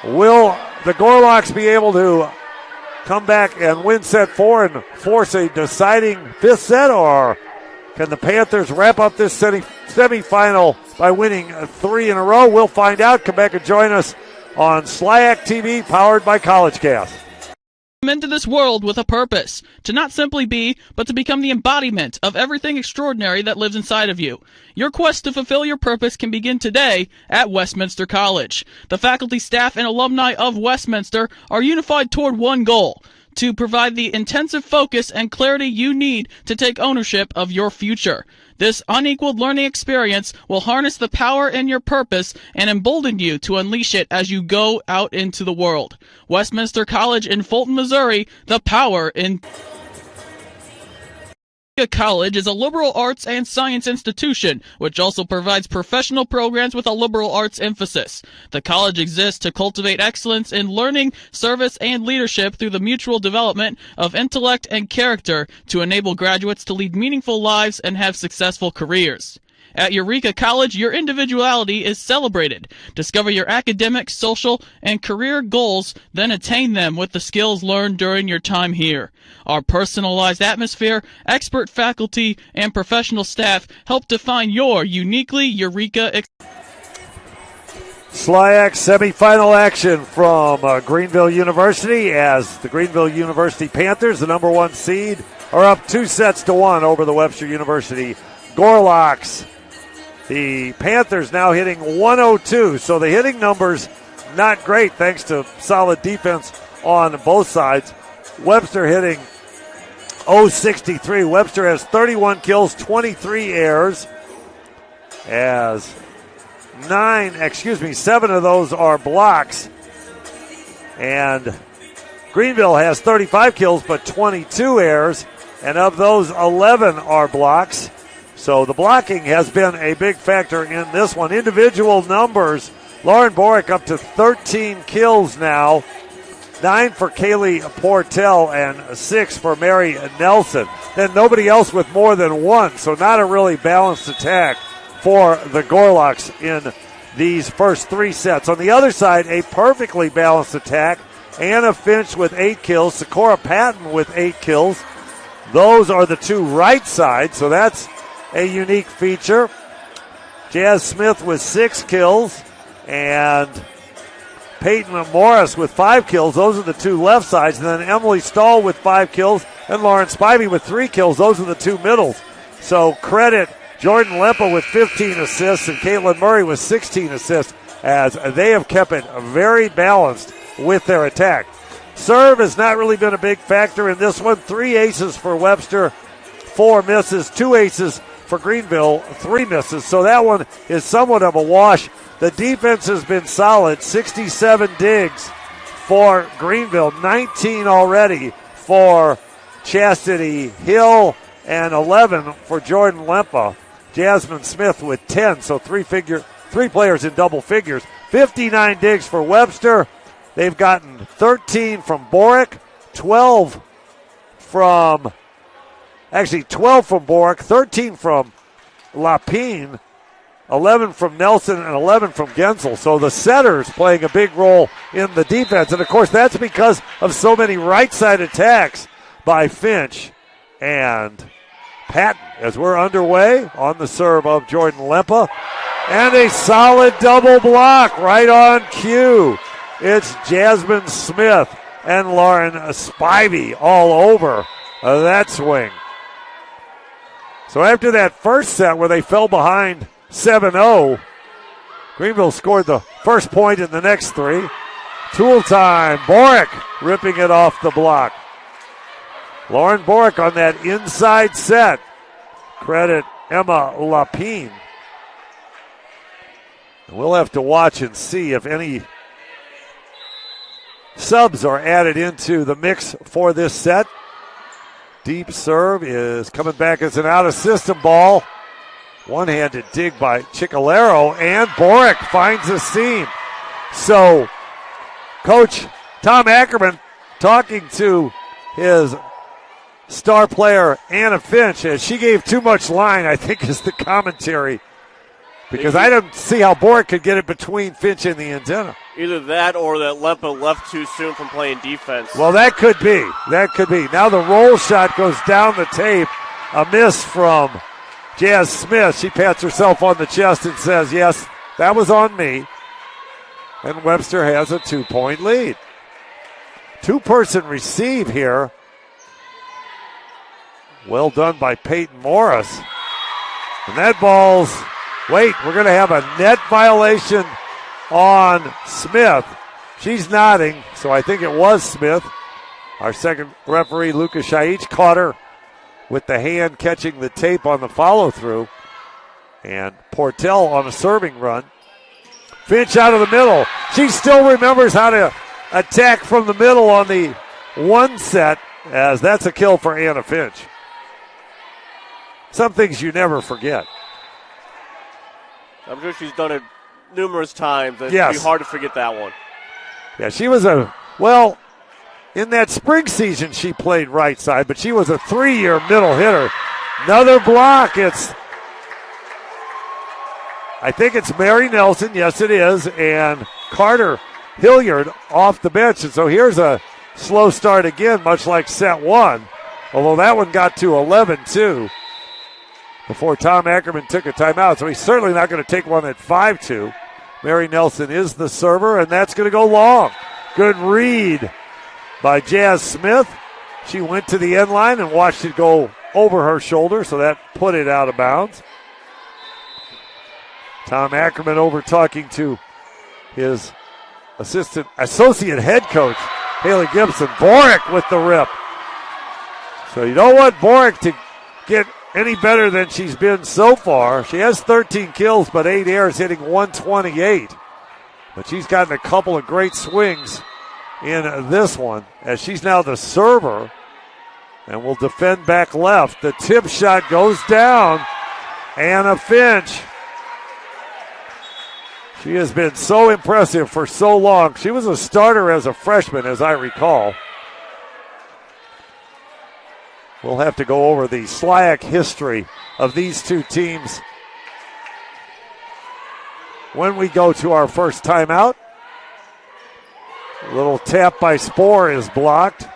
Will the Gorlocks be able to come back and win set 4 and force a deciding 5th set, or can the Panthers wrap up this semifinal by winning 3 in a row? We'll find out. Come back and join us on SLIAC TV, powered by College Cast. Into this world with a purpose, to not simply be, but to become the embodiment of everything extraordinary that lives inside of you. Your quest to fulfill your purpose can begin today at Westminster College. The faculty, staff, and alumni of Westminster are unified toward one goal: to provide the intensive focus and clarity you need to take ownership of your future. This unequaled learning experience will harness the power in your purpose and embolden you to unleash it as you go out into the world. Westminster College in Fulton, Missouri, the power in... College is a liberal arts and science institution, which also provides professional programs with a liberal arts emphasis. The college exists to cultivate excellence in learning, service, and leadership through the mutual development of intellect and character to enable graduates to lead meaningful lives and have successful careers. At Eureka College, your individuality is celebrated. Discover your academic, social, and career goals, then attain them with the skills learned during your time here. Our personalized atmosphere, expert faculty, and professional staff help define your uniquely Eureka SLIAC semifinal action from Greenville University, as the Greenville University Panthers, the number 1 seed, are up 2-1 over the Webster University Gorlocks. The Panthers now hitting 102, so the hitting numbers not great thanks to solid defense on both sides. Webster hitting .063. Webster has 31 kills, 23 errors, as 7 of those are blocks. And Greenville has 35 kills but 22 errors, and of those 11 are blocks. So the blocking has been a big factor in this one. Individual numbers, Lauren Boric up to 13 kills now, 9 for Kaylee Portell and 6 for Mary Nelson. Then nobody else with more than 1, so not a really balanced attack for the Gorlocks in these first 3 sets. On the other side, a perfectly balanced attack. Anna Finch with 8 kills, Socorro Patton with 8 kills. Those are the 2 right sides, so that's a unique feature. Jazz Smith with 6 kills, and Peyton Morris with 5 kills. Those are the 2 left sides. And then Emily Stahl with 5 kills, and Lauren Spivey with 3 kills. Those are the 2 middles. So credit Jordan Lempa with 15 assists and Caitlin Murray with 16 assists, as they have kept it very balanced with their attack. Serve has not really been a big factor in this one. 3 aces for Webster, 4 misses, 2 aces for Greenville, 3 misses. So that one is somewhat of a wash. The defense has been solid, 67 digs, for Greenville, 19 already for Chastity Hill, and 11 for Jordan Lempa. Jasmine Smith with 10, so three players in double figures. 59 digs for Webster. They've gotten 13 from Boric, 12 from Boric, 13 from Lapine, 11 from Nelson, and 11 from Gensel. So the setters playing a big role in the defense. And, of course, that's because of so many right-side attacks by Finch and Patton. As we're underway on the serve of Jordan Lempa. And a solid double block right on cue. It's Jasmine Smith and Lauren Spivey all over that swing. So after that first set where they fell behind 7-0, Greenville scored the first point in the next three. Tool time. Boric ripping it off the block. Lauren Boric on that inside set. Credit Emma Lapine. We'll have to watch and see if any subs are added into the mix for this set. Deep serve is coming back as an out-of-system ball. One-handed dig by Chicalero, and Boric finds a seam. So, Coach Tom Ackerman talking to his star player, Anna Finch, as she gave too much line, I think is the commentary. Because I don't see how Boric could get it between Finch and the antenna. Either that or that Lempa left too soon from playing defense. Well, that could be. That could be. Now the roll shot goes down the tape. A miss from Jazz Smith. She pats herself on the chest and says, yes, that was on me. And Webster has a 2-point lead. Two-person receive here. Well done by Peyton Morris. And that ball's... Wait, we're going to have a net violation on Smith. She's nodding, so I think it was Smith. Our second referee, Lucas Shaich, caught her with the hand catching the tape on the follow-through. And Portell on a serving run. Finch out of the middle. She still remembers how to attack from the middle on the one set, as that's a kill for Anna Finch. Some things you never forget. I'm sure she's done it numerous times. It's yes. be hard to forget that one. Yeah, she was in that spring season she played right side, but she was a 3-year middle hitter. Another block. I think it's Mary Nelson. Yes, it is. And Carter Hilliard off the bench. And so here's a slow start again, much like set one, although that one got to 11-2. Before Tom Ackerman took a timeout. So he's certainly not going to take one at 5-2. Mary Nelson is the server, and that's going to go long. Good read by Jazz Smith. She went to the end line and watched it go over her shoulder, so that put it out of bounds. Tom Ackerman over talking to his associate head coach, Haley Gibson. Boric with the rip. So you don't want Boric to get any better than she's been so far. She has 13 kills, but 8 airs, hitting 128. But she's gotten a couple of great swings in this one, as she's now the server and will defend back left. The tip shot goes down. Anna Finch. She has been so impressive for so long. She was a starter as a freshman, as I recall. We'll have to go over the SLIAC history of these two teams when we go to our first timeout. A little tap by Spohr is blocked.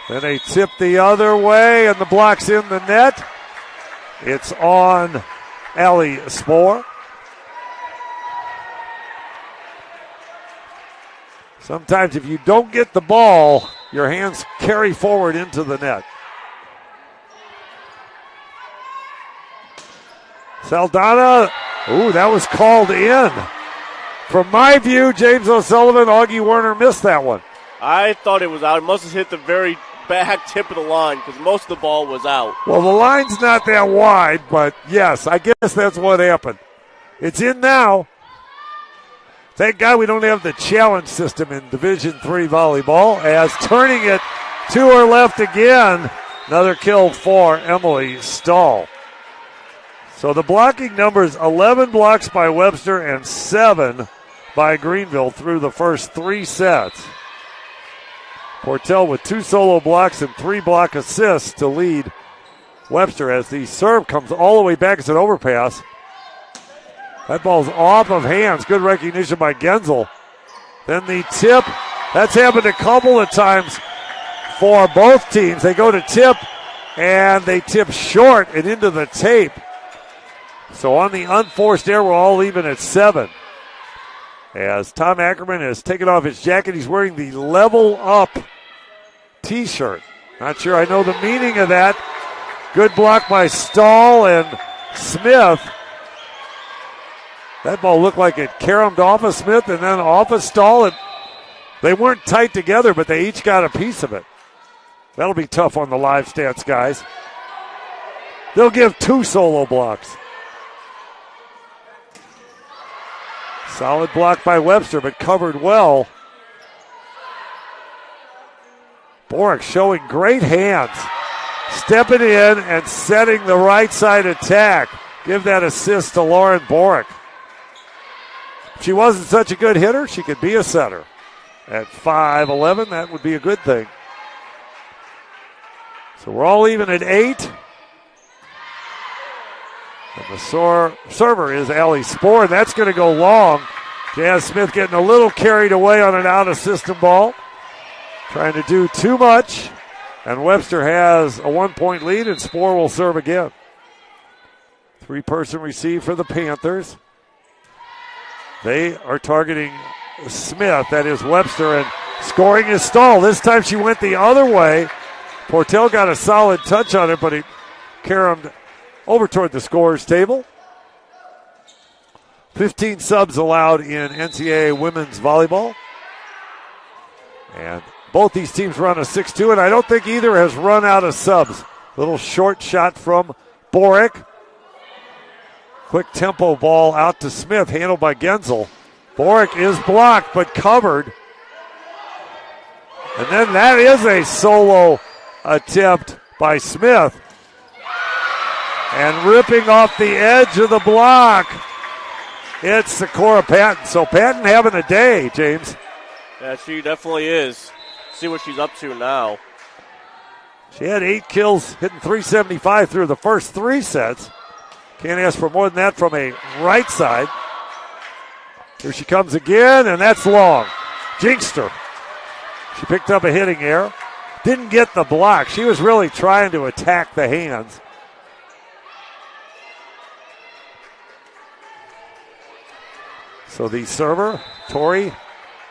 Then a tip the other way, and the block's in the net. It's on Allie Spohr. Sometimes if you don't get the ball, your hands carry forward into the net. Saldana, that was called in. From my view, James O'Sullivan, Augie Werner missed that one. I thought it was out. It must have hit the very back tip of the line because most of the ball was out. Well, the line's not that wide, but yes, I guess that's what happened. It's in now. Thank God we don't have the challenge system in Division III volleyball, as turning it to her left again. Another kill for Emily Stahl. So the blocking numbers, 11 blocks by Webster and 7 by Greenville through the first 3 sets. Portell with 2 solo blocks and 3 block assists to lead Webster as the serve comes all the way back. It's an overpass. That ball's off of hands. Good recognition by Genzel. Then the tip. That's happened a couple of times for both teams. They go to tip, and they tip short and into the tape. So on the unforced error, we're all even at 7. As Tom Ackerman has taken off his jacket, he's wearing the Level Up t-shirt. Not sure I know the meaning of that. Good block by Stahl and Smith. That ball looked like it caromed off of Smith and then off of Stahl. And they weren't tight together, but they each got a piece of it. That'll be tough on the live stats, guys. They'll give 2 solo blocks. Solid block by Webster, but covered well. Borick showing great hands. Stepping in and setting the right side attack. Give that assist to Lauren Borick. If she wasn't such a good hitter, she could be a setter. At 5'11", that would be a good thing. So we're all even at 8. And the server is Allie Spohr, and that's going to go long. Jazz Smith getting a little carried away on an out-of-system ball. Trying to do too much. And Webster has a 1-point lead, and Spohr will serve again. 3-person receive for the Panthers. They are targeting Smith, that is Webster, and scoring is Stahl. This time she went the other way. Portell got a solid touch on it, but it caromed over toward the scorer's table. 15 subs allowed in NCAA women's volleyball. And both these teams run a 6-2, and I don't think either has run out of subs. Little short shot from Borick. Quick tempo ball out to Smith, handled by Genzel. Borick is blocked, but covered. And then that is a solo attempt by Smith. And ripping off the edge of the block, it's Sakura Patton. So Patton having a day, James. Yeah, she definitely is. See what she's up to now. She had 8 kills, hitting .375 through the first 3 sets. Can't ask for more than that from a right side. Here she comes again, and that's long. Jinxed her. She picked up a hitting error. Didn't get the block. She was really trying to attack the hands. So the server, Tori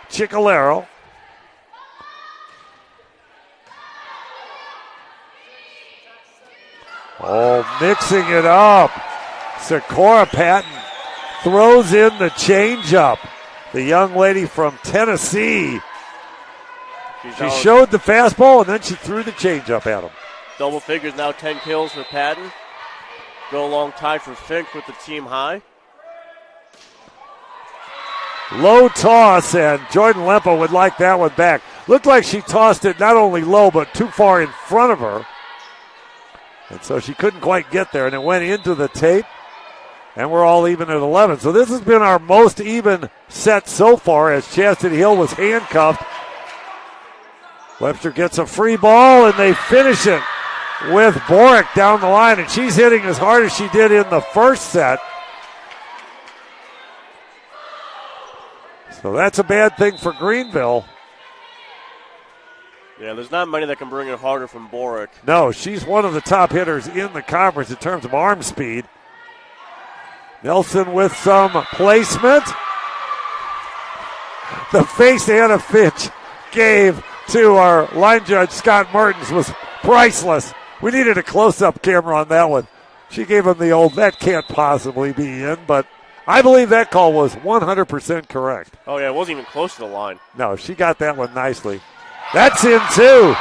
Ciccolero. Oh, mixing it up. Sakura Patton throws in the changeup. The young lady from Tennessee. She showed the fastball, and then she threw the changeup at him. Double figures now, 10 kills for Patton. Go long tie for Fink with the team high. Low toss, and Jordan Lempa would like that one back. Looked like she tossed it not only low, but too far in front of her. And so she couldn't quite get there, and it went into the tape. And we're all even at 11. So this has been our most even set so far, as Chastity Hill was handcuffed. Webster gets a free ball, and they finish it with Borick down the line. And she's hitting as hard as she did in the first set. So that's a bad thing for Greenville. Yeah, there's not many that can bring it harder from Borick. No, she's one of the top hitters in the conference in terms of arm speed. Nelson with some placement. The face Anna Finch gave to our line judge, Scott Mertens, was priceless. We needed a close-up camera on that one. She gave him the old, that can't possibly be in, but I believe that call was 100% correct. Oh, yeah, it wasn't even close to the line. No, she got that one nicely. That's in, too.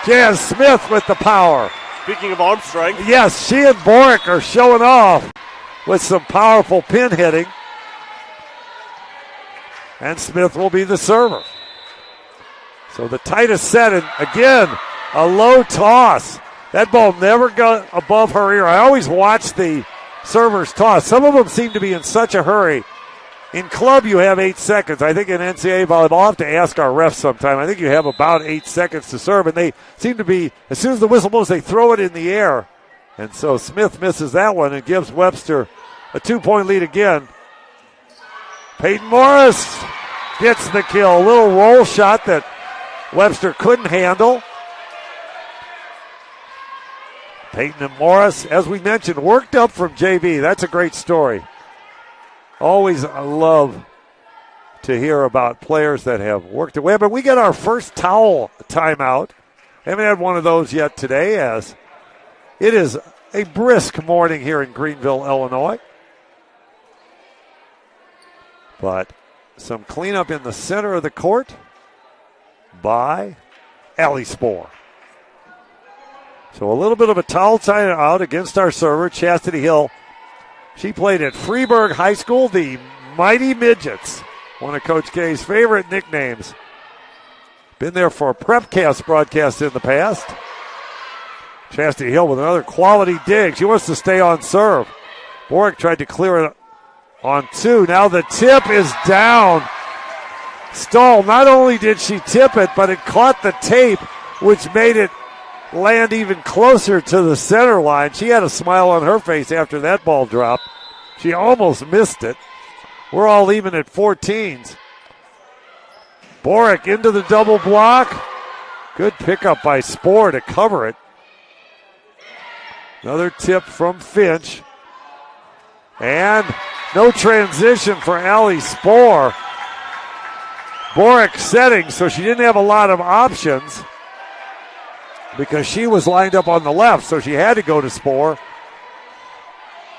Jazz Smith with the power. Speaking of arm strength. Yes, she and Borick are showing off with some powerful pin hitting. And Smith will be the server. So the tightest set, and again, a low toss. That ball never got above her ear. I always watch the servers toss. Some of them seem to be in such a hurry. In club, you have 8 seconds. I think in NCAA volleyball, I'll have to ask our refs sometime. I think you have about 8 seconds to serve, and they seem to be, as soon as the whistle blows, they throw it in the air. And so Smith misses that one and gives Webster a 2-point lead again. Peyton Morris gets the kill. A little roll shot that Webster couldn't handle. Peyton and Morris, as we mentioned, worked up from JV. That's a great story. Always love to hear about players that have worked away. But we get our first towel timeout. Haven't had one of those yet today, as it is a brisk morning here in Greenville, Illinois. But some cleanup in the center of the court by Allie Spohr. So a little bit of a towel timeout against our server, Chastity Hill. She played at Freeburg High School, the Mighty Midgets, one of Coach K's favorite nicknames. Been there for a Prepcast broadcast in the past. Chastity Hill with another quality dig. She wants to stay on serve. Borick tried to clear it on 2. Now the tip is down. Stahl, not only did she tip it, but it caught the tape, which made it land even closer to the center line. She had a smile on her face after that ball dropped. She almost missed it. We're all even at 14s. Borick into the double block. Good pickup by Spohr to cover it. Another tip from Finch. And no transition for Allie Spohr. Borick setting, so she didn't have a lot of options because she was lined up on the left, so she had to go to Spohr.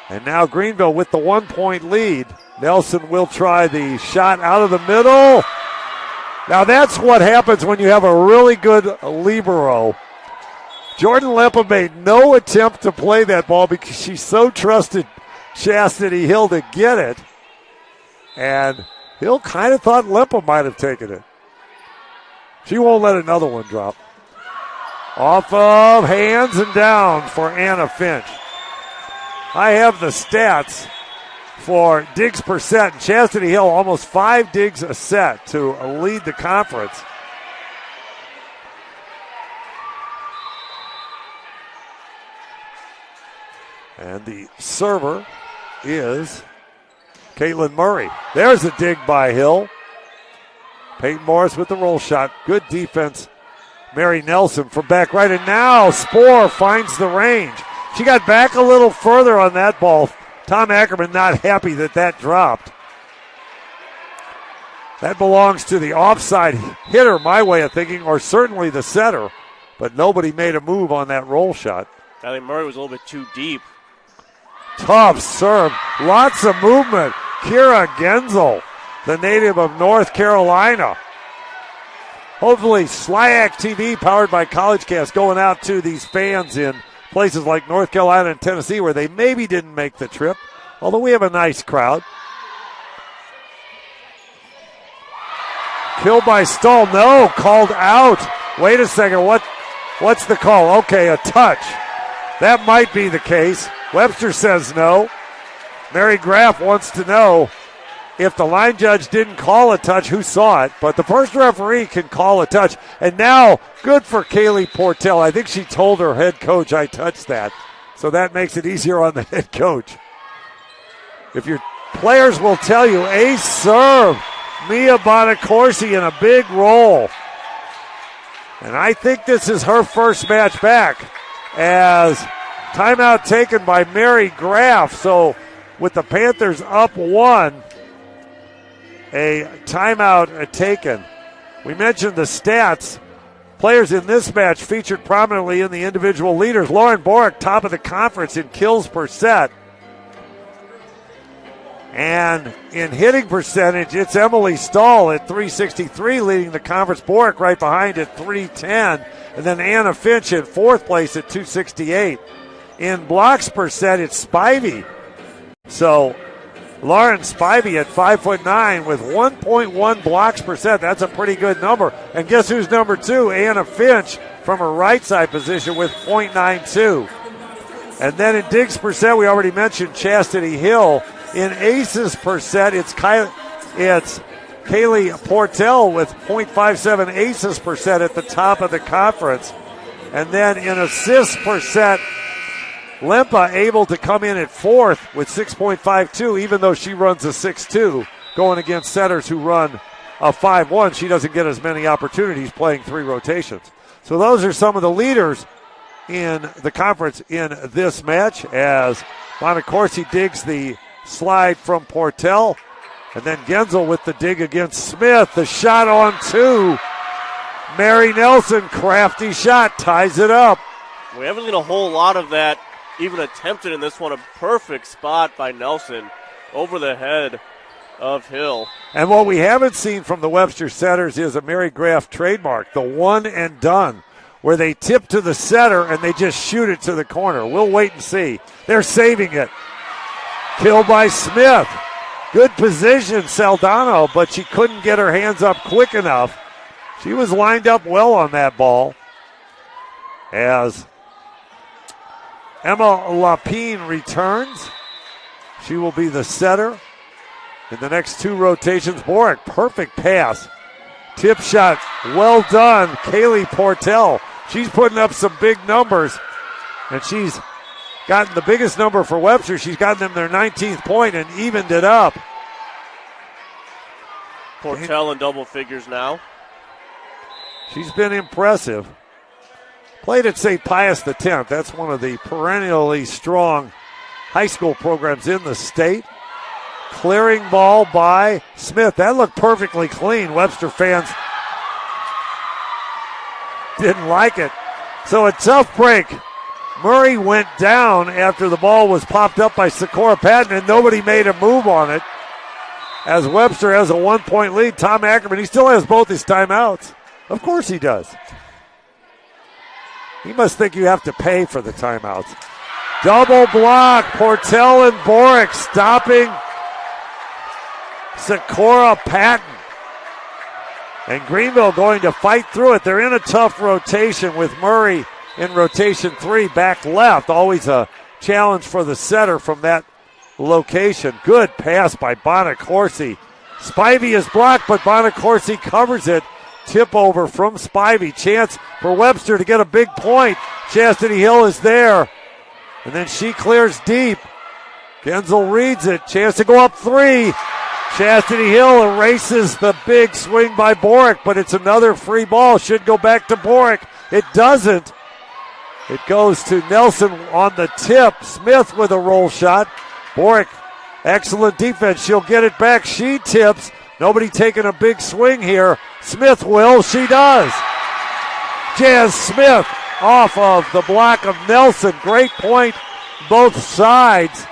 And now Greenville with the 1-point lead. Nelson will try the shot out of the middle. Now that's what happens when you have a really good libero. Jordan Lempa made no attempt to play that ball because she so trusted Chastity Hill to get it. And Hill kind of thought Lempa might have taken it. She won't let another one drop. Off of hands and down for Anna Finch. I have the stats for digs per set. And Chastity Hill almost 5 digs a set to lead the conference. And the server is Caitlin Murray. There's a dig by Hill. Peyton Morris with the roll shot. Good defense. Mary Nelson from back right. And now Spohr finds the range. She got back a little further on that ball. Tom Ackerman not happy that dropped. That belongs to the offside hitter, my way of thinking, or certainly the setter. But nobody made a move on that roll shot. I think Murray was a little bit too deep. Tough serve. Lots of movement. Kira Genzel, the native of North Carolina. Hopefully SLIAC TV, powered by CollegeCast, going out to these fans in places like North Carolina and Tennessee where they maybe didn't make the trip, although we have a nice crowd. Killed by Stahl. No, called out. Wait a second. What's the call? Okay, a touch. That might be the case. Webster says no. Mary Graff wants to know if the line judge didn't call a touch, who saw it. But the first referee can call a touch. And now, good for Kaylee Portell. I think she told her head coach, I touched that. So that makes it easier on the head coach. If your players will tell you, ace serve, Mia Bonacorsi in a big roll. And I think this is her first match back, as timeout taken by Mary Graff. So with the Panthers up 1, a timeout taken. We mentioned the stats. Players in this match featured prominently in the individual leaders. Lauren Borick, top of the conference in kills per set. And in hitting percentage, it's Emily Stahl at 363 leading the conference. Borick right behind at 310. And then Anna Finch in 4th place at 268. In blocks per set, it's Spivey. So Lauren Spivey at 5'9" with 1.1 blocks per set. That's a pretty good number. And guess who's number 2? Anna Finch from her right side position with .92. And then in digs per set, we already mentioned Chastity Hill. In aces per set, it's Kaylee Portell with .57 aces per set at the top of the conference. And then in assists per set, Lempa able to come in at 4th with 6.52, even though she runs a 6.2, going against setters who run a 5.1. She doesn't get as many opportunities playing 3 rotations. So those are some of the leaders in the conference in this match as Bonacorsi digs the slide from Portell. And then Genzel with the dig against Smith. The shot on 2. Mary Nelson, crafty shot, ties it up. We haven't seen a whole lot of that even attempted in this one. A perfect spot by Nelson over the head of Hill. And what we haven't seen from the Webster setters is a Mary Graff trademark, the one and done, where they tip to the setter and they just shoot it to the corner. We'll wait and see. They're saving it. Kill by Smith. Good position, Saldano, but she couldn't get her hands up quick enough. She was lined up well on that ball as Emma Lapine returns. She will be the setter in the next 2 rotations. Boric, perfect pass. Tip shot, well done. Kaylee Portell. She's putting up some big numbers, and she's gotten the biggest number for Webster. She's gotten them their 19th point and evened it up. Portell in double figures now. She's been impressive. Played at St. Pius X. That's one of the perennially strong high school programs in the state. Clearing ball by Smith. That looked perfectly clean. Webster fans didn't like it. So a tough break. Murray went down after the ball was popped up by Socorro Patton, and nobody made a move on it. As Webster has a 1-point lead, Tom Ackerman, he still has both his timeouts. Of course he does. He must think you have to pay for the timeouts. Double block. Portell and Boric stopping Socorro Patton. And Greenville going to fight through it. They're in a tough rotation with Murray in rotation 3, back left. Always a challenge for the setter from that location. Good pass by Bonacorsi. Spivey is blocked, but Bonacorsi covers it. Tip over from Spivey. Chance for Webster to get a big point. Chastity Hill is there. And then she clears deep. Genzel reads it. Chance to go up 3. Chastity Hill erases the big swing by Boric, but it's another free ball. Should go back to Boric. It doesn't. It goes to Nelson on the tip. Smith with a roll shot. Boric, excellent defense. She'll get it back. She tips. Nobody taking a big swing here. Smith will. She does. Jazz Smith off of the block of Nelson. Great point both sides.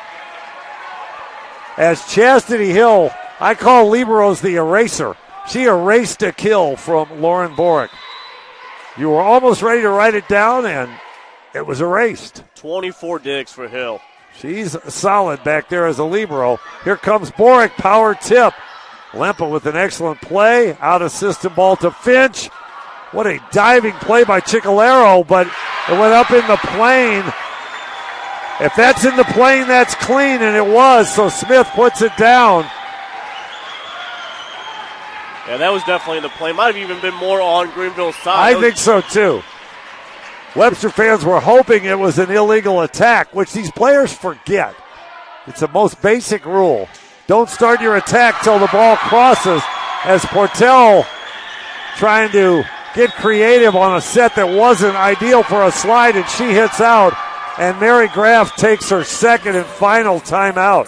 As Chastity Hill, I call liberos the eraser. She erased a kill from Lauren Boric. You were almost ready to write it down, and it was erased. 24 digs for Hill. She's solid back there as a libero. Here comes Boric, power tip. Lempa with an excellent play. Out of system ball to Finch. What a diving play by Ciccolaro, but it went up in the plane. If that's in the plane, that's clean, and it was, so Smith puts it down. Yeah, that was definitely in the plane. Might have even been more on Greenville's side. I think so, too. Webster fans were hoping it was an illegal attack, which these players forget. It's the most basic rule. Don't start your attack till the ball crosses, as Portell trying to get creative on a set that wasn't ideal for a slide, and she hits out, and Mary Graff takes her second and final timeout.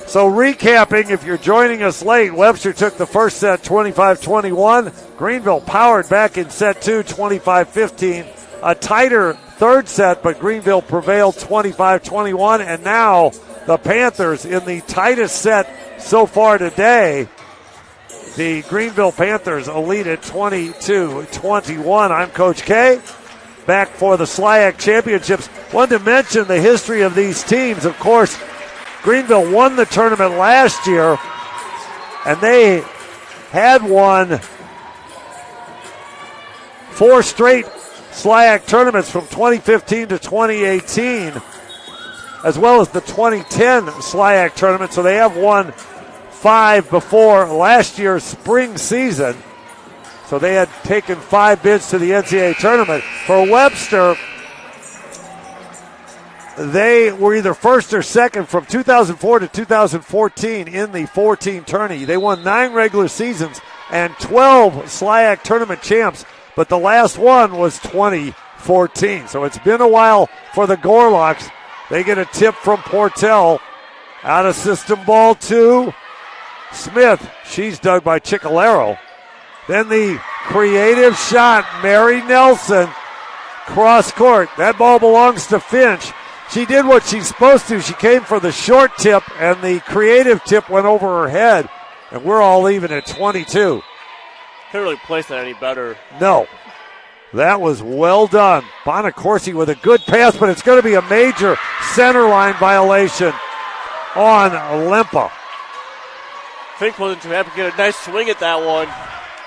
So recapping, if you're joining us late, Webster took the first set 25-21. Greenville powered back in set 2, 25-15. A tighter third set, but Greenville prevailed 25-21, and now the Panthers in the tightest set so far today. The Greenville Panthers a lead at 22-21. I'm Coach K, back for the SLIAC Championships. Wanted to mention the history of these teams. Of course, Greenville won the tournament last year, and they had won 4 straight SLIAC tournaments from 2015 to 2018, as well as the 2010 SLIAC tournament. So they have won 5 before last year's spring season. So they had taken 5 bids to the NCAA tournament. For Webster, they were either first or second from 2004 to 2014 in the 4-team tourney. They won 9 regular seasons and 12 SLIAC tournament champs, but the last one was 2014. So it's been a while for the Gorlocks. They get a tip from Portell. Out of system ball to Smith. She's dug by Chicalero. Then the creative shot, Mary Nelson, cross court. That ball belongs to Finch. She did what she's supposed to. She came for the short tip, and the creative tip went over her head, and we're all even at 22. Couldn't really place that any better. No. That was well done. Bonacorsi with a good pass, but it's going to be a major center line violation on Lempa. Fink wasn't too happy to get a nice swing at that one,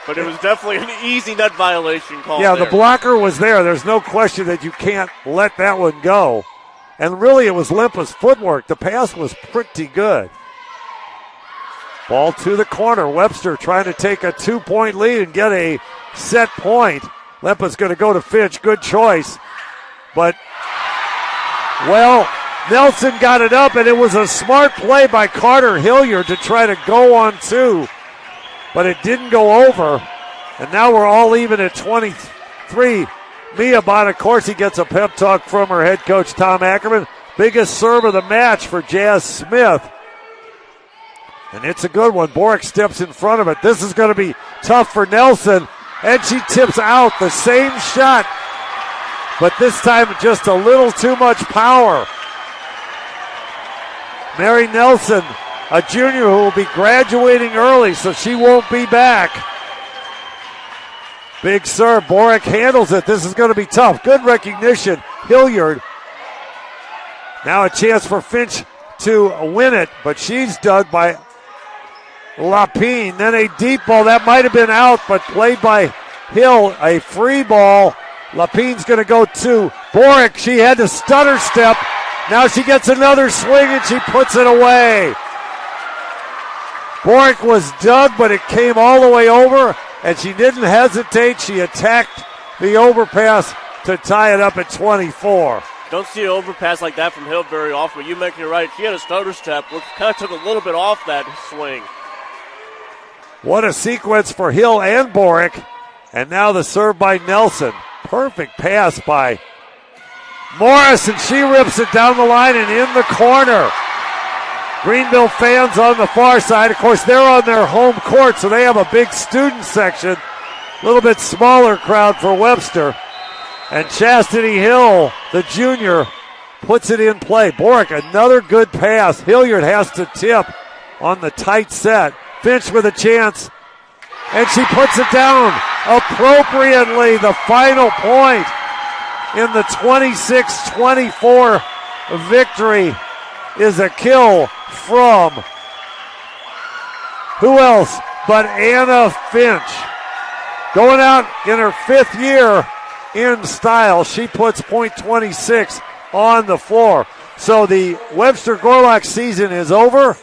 but it was definitely an easy net violation call. Yeah, there. The blocker was there. There's no question that you can't let that one go. And really, it was Lempa's footwork. The pass was pretty good. Ball to the corner. Webster trying to take a 2-point lead and get a set point. Lempa's going to go to Finch. Good choice. But, well, Nelson got it up, and it was a smart play by Carter Hilliard to try to go on 2. But it didn't go over. And now we're all even at 23. Mia Bonacorsi gets a pep talk from her head coach, Tom Ackerman. Biggest serve of the match for Jazz Smith. And it's a good one. Borick steps in front of it. This is going to be tough for Nelson. And she tips out the same shot, but this time just a little too much power. Mary Nelson, a junior who will be graduating early, so she won't be back. Big serve. Borick handles it. This is going to be tough. Good recognition. Hilliard. Now a chance for Finch to win it, but she's dug by Lapine. Then a deep ball. That might have been out, but played by Hill. A free ball. Lapine's going to go to Borick. She had to stutter step. Now she gets another swing and she puts it away. Borick was dug, but it came all the way over, and she didn't hesitate. She attacked the overpass to tie it up at 24. Don't see an overpass like that from Hill very often, but you make it right. She had a stutter step, which kind of took a little bit off that swing. What a sequence for Hill and Borick. And now the serve by Nelson. Perfect pass by Morris, and she rips it down the line and in the corner. Greenville fans on the far side. Of course, they're on their home court, so they have a big student section. A little bit smaller crowd for Webster. And Chastity Hill, the junior, puts it in play. Borick, another good pass. Hilliard has to tip on the tight set. Finch with a chance, and she puts it down appropriately. The final point in the 26-24 victory is a kill from who else but Anna Finch. Going out in her 5th year in style, she puts point 26 on the floor. So the Webster Gorlock season is over.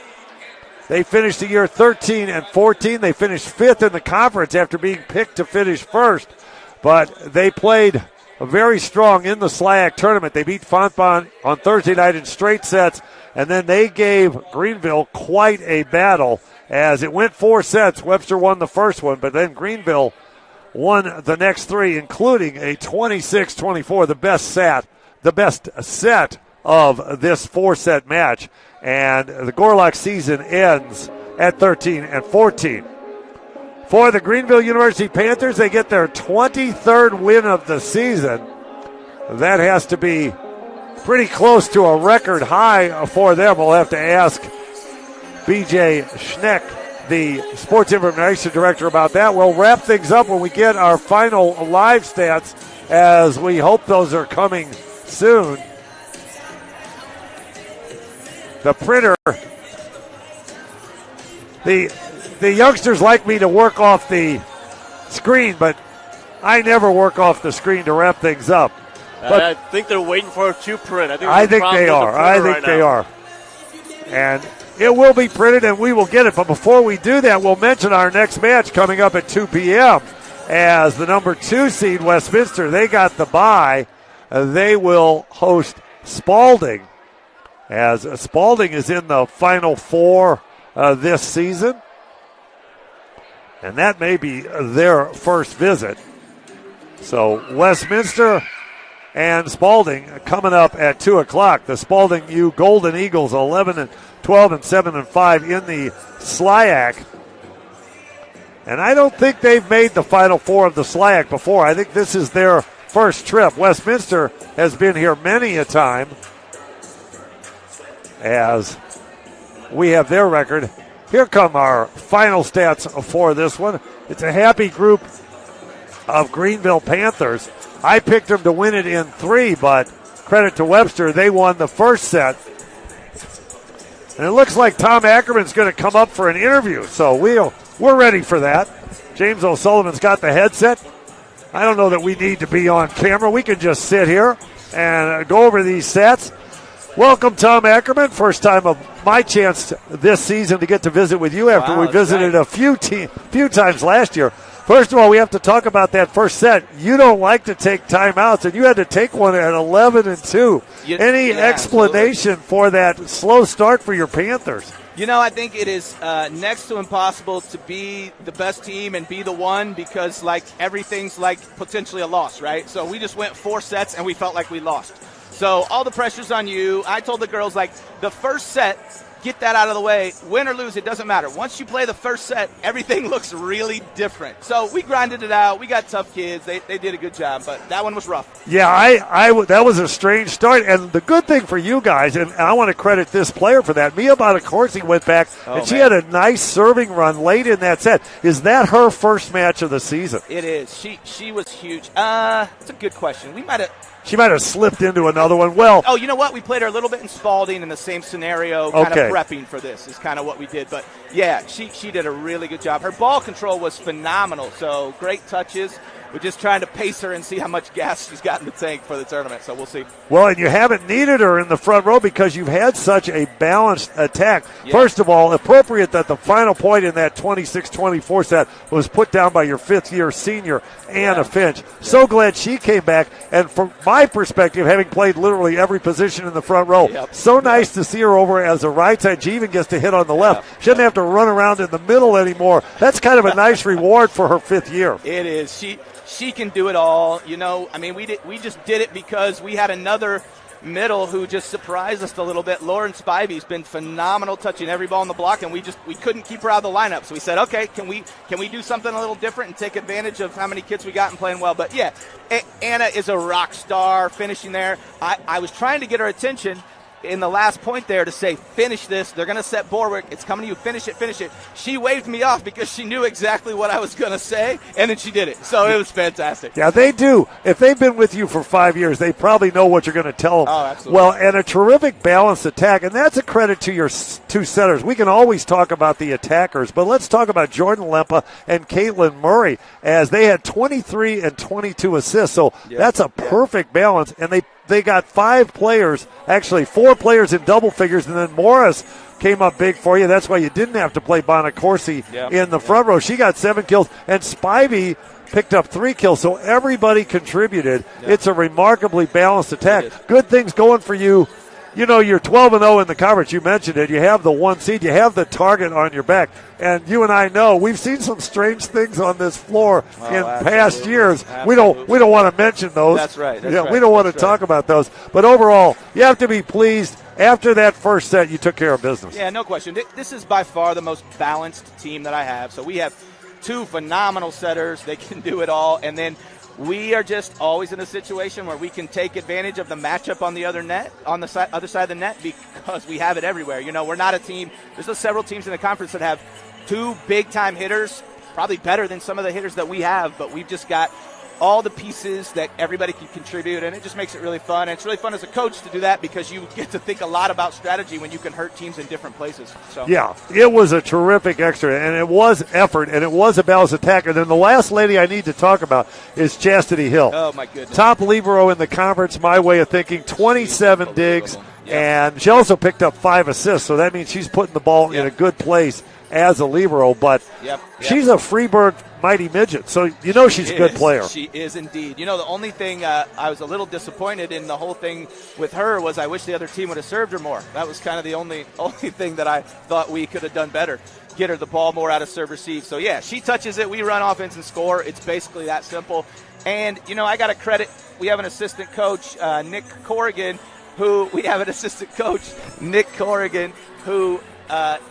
They finished the year 13-14. They finished 5th in the conference after being picked to finish 1st. But they played very strong in the SLIAC tournament. They beat Fontbonne on Thursday night in straight sets, and then they gave Greenville quite a battle as it went 4 sets. Webster won the first one, but then Greenville won the next 3, including a 26-24, the best set of this 4-set match. And the Gorlock season ends at 13-14. For the Greenville University Panthers, they get their 23rd win of the season. That has to be pretty close to a record high for them. We'll have to ask BJ Schneck, the sports information director, about that. We'll wrap things up when we get our final live stats, as we hope those are coming soon. the printer. The youngsters like me to work off the screen, but I never work off the screen to wrap things up. But I think they're waiting for it to print. I think they are. And it will be printed, and we will get it. But before we do that, we'll mention our next match coming up at 2 p.m. as the number 2 seed, Westminster. They got the bye. They will host Spalding, as Spalding is in the Final Four this season. And that may be their first visit. So Westminster and Spalding coming up at 2 o'clock. The Spalding U Golden Eagles 11-12 and 7-5 in the SLIAC. And I don't think they've made the Final Four of the SLIAC before. I think this is their first trip. Westminster has been here many a time, as we have their record. Here come our final stats for this one. It's a happy group of Greenville Panthers. I picked them to win it in 3, but credit to Webster, they won the first set. And it looks like Tom Ackerman's going to come up for an interview, so we're ready for that. James O'Sullivan's got the headset. I don't know that we need to be on camera. We can just sit here and go over these sets. Welcome, Tom Ackerman. First time of my chance this season to get to visit with you after we visited a few times last year. First of all, we have to talk about that first set. You don't like to take timeouts, and you had to take one at 11-2. Any explanation for that slow start for your Panthers? You know, I think it is next to impossible to be the best team and be the one, because, like, everything's, like, potentially a loss, right? So we just went 4 sets, and we felt like we lost. So all the pressure's on you. I told the girls, like, the first set, get that out of the way. Win or lose, it doesn't matter. Once you play the first set, everything looks really different. So we grinded it out. We got tough kids. They did a good job, but that one was rough. Yeah, that was a strange start. And the good thing for you guys, and I want to credit this player for that, Mia Bonacorsi went back, and she had a nice serving run late in that set. Is that her first match of the season? It is. She was huge. It's a good question. She might have slipped into another one. Well, you know what? We played her a little bit in Spalding in the same scenario, kind of prepping for this is kind of what we did. But, yeah, she did a really good job. Her ball control was phenomenal, so great touches. We're just trying to pace her and see how much gas she's got in the tank for the tournament, so we'll see. Well, and you haven't needed her in the front row because you've had such a balanced attack. Yeah. First of all, appropriate that the final point in that 26-24 set was put down by your fifth-year senior, Anna Finch. Yeah. So glad she came back. And from my perspective, having played literally every position in the front row, so nice to see her over as a right side. She even gets to hit on the left. She doesn't have to run around in the middle anymore. That's kind of a nice reward for her fifth year. It is. She can do it all. You know, I mean, we just did it because we had another middle who just surprised us a little bit. Lauren Spivey's been phenomenal touching every ball in the block, and we couldn't keep her out of the lineup. So we said, okay, can we do something a little different and take advantage of how many kids we got and playing well? But, yeah, Anna is a rock star finishing there. I was trying to get her attention in the last point there to say, finish this. They're going to set Borwick. It's coming to you. Finish it. She waved me off because she knew exactly what I was going to say, and then she did it. So it was fantastic. Yeah, they do. If they've been with you for 5 years, they probably know what you're going to tell them. Oh, absolutely. Well, and a terrific balanced attack, and that's a credit to your 2 setters. We can always talk about the attackers, but let's talk about Jordan Lempa and Caitlin Murray, as they had 23 and 22 assists. So that's a perfect balance, and they got 5 players, actually 4 players in double figures, and then Morris came up big for you. That's why you didn't have to play Bonacorsi in the front row. She got 7 kills, and Spivey picked up 3 kills, so everybody contributed. It's a remarkably balanced attack. Good things going for you. You know, you're 12-0 in the conference. You mentioned it. You have the 1 seed. You have the target on your back. And you and I know we've seen some strange things on this floor in past years. We don't want to mention those. That's right. We don't want to talk about those. But overall, you have to be pleased. After that first set, you took care of business. Yeah, no question. This is by far the most balanced team that I have. So we have 2 phenomenal setters. They can do it all. And then we are just always in a situation where we can take advantage of the matchup on the other side of the net, because we have it everywhere. You know, we're not a team. There's several teams in the conference that have 2 big-time hitters, probably better than some of the hitters that we have, but we've just got all the pieces that everybody can contribute, and it just makes it really fun. And it's really fun as a coach to do that because you get to think a lot about strategy when you can hurt teams in different places. So yeah, it was a terrific extra, and it was effort, and it was a balanced attack. And then the last lady I need to talk about is Chastity Hill. Oh, my goodness. Top libero in the conference, my way of thinking, 27 digs, and she also picked up 5 assists, so that means she's putting the ball in a good place as a libero, but she's a Freeburg Mighty Midget, so you know she's a good player. She is indeed. You know, the only thing I was a little disappointed in the whole thing with her was I wish the other team would have served her more. That was kind of the only thing that I thought we could have done better. Get her the ball more out of serve receive. So, yeah, she touches it. We run offense and score. It's basically that simple. And, you know, I got to credit. We have an assistant coach, Nick Corrigan, who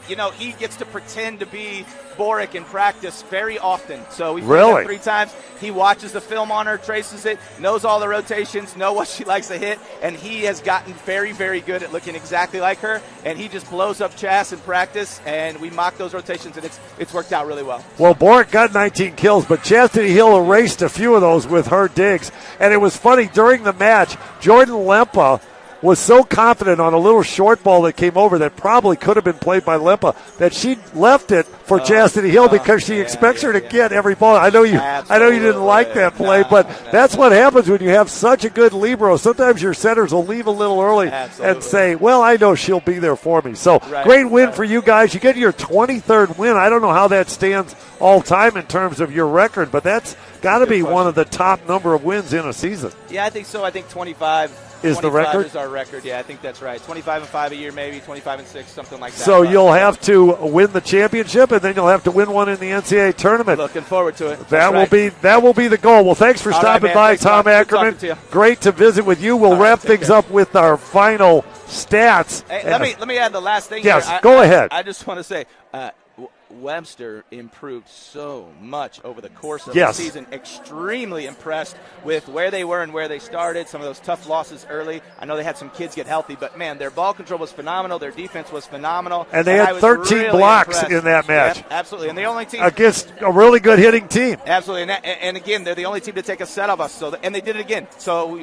you know, he gets to pretend to be Boric in practice very often. So we've played her 3 times. He watches the film on her, traces it, knows all the rotations, knows what she likes to hit, and he has gotten very, very good at looking exactly like her. And he just blows up Chas in practice, and we mock those rotations, and it's worked out really well. Well, Boric got 19 kills, but Chastity Hill erased a few of those with her digs. And it was funny, during the match, Jordan Lempa was so confident on a little short ball that came over that probably could have been played by Lempa that she left it for Chastity Hill because she expects her to get every ball. I know you didn't like that play, but that's what happens when you have such a good libero. Sometimes your centers will leave a little early and say, well, I know she'll be there for me. So great win for you guys. You get your 23rd win. I don't know how that stands all time in terms of your record, but that's got to be one of the top number of wins in a season. Yeah, I think so. I think 25 is the record? Is our record. Yeah, I think that's right. 25-5 a year, maybe 25-6, something like that. So you'll have to win the championship, and then you'll have to win one in the NCAA tournament. Looking forward to it. That will be the goal. Well, thanks for stopping by, Tom Ackerman. Great to visit with you. We'll wrap things up with our final stats. Hey, let me add the last thing. Yes, here. go ahead. I just want to say. Webster improved so much over the course of the season. Extremely impressed with where they were and where they started. Some of those tough losses early. I know they had some kids get healthy, but, man, their ball control was phenomenal. Their defense was phenomenal. And they had 13 blocks in that match. Yep, absolutely. And the only team against a really good hitting team. Absolutely. And again, they're the only team to take a set of us. And they did it again. So,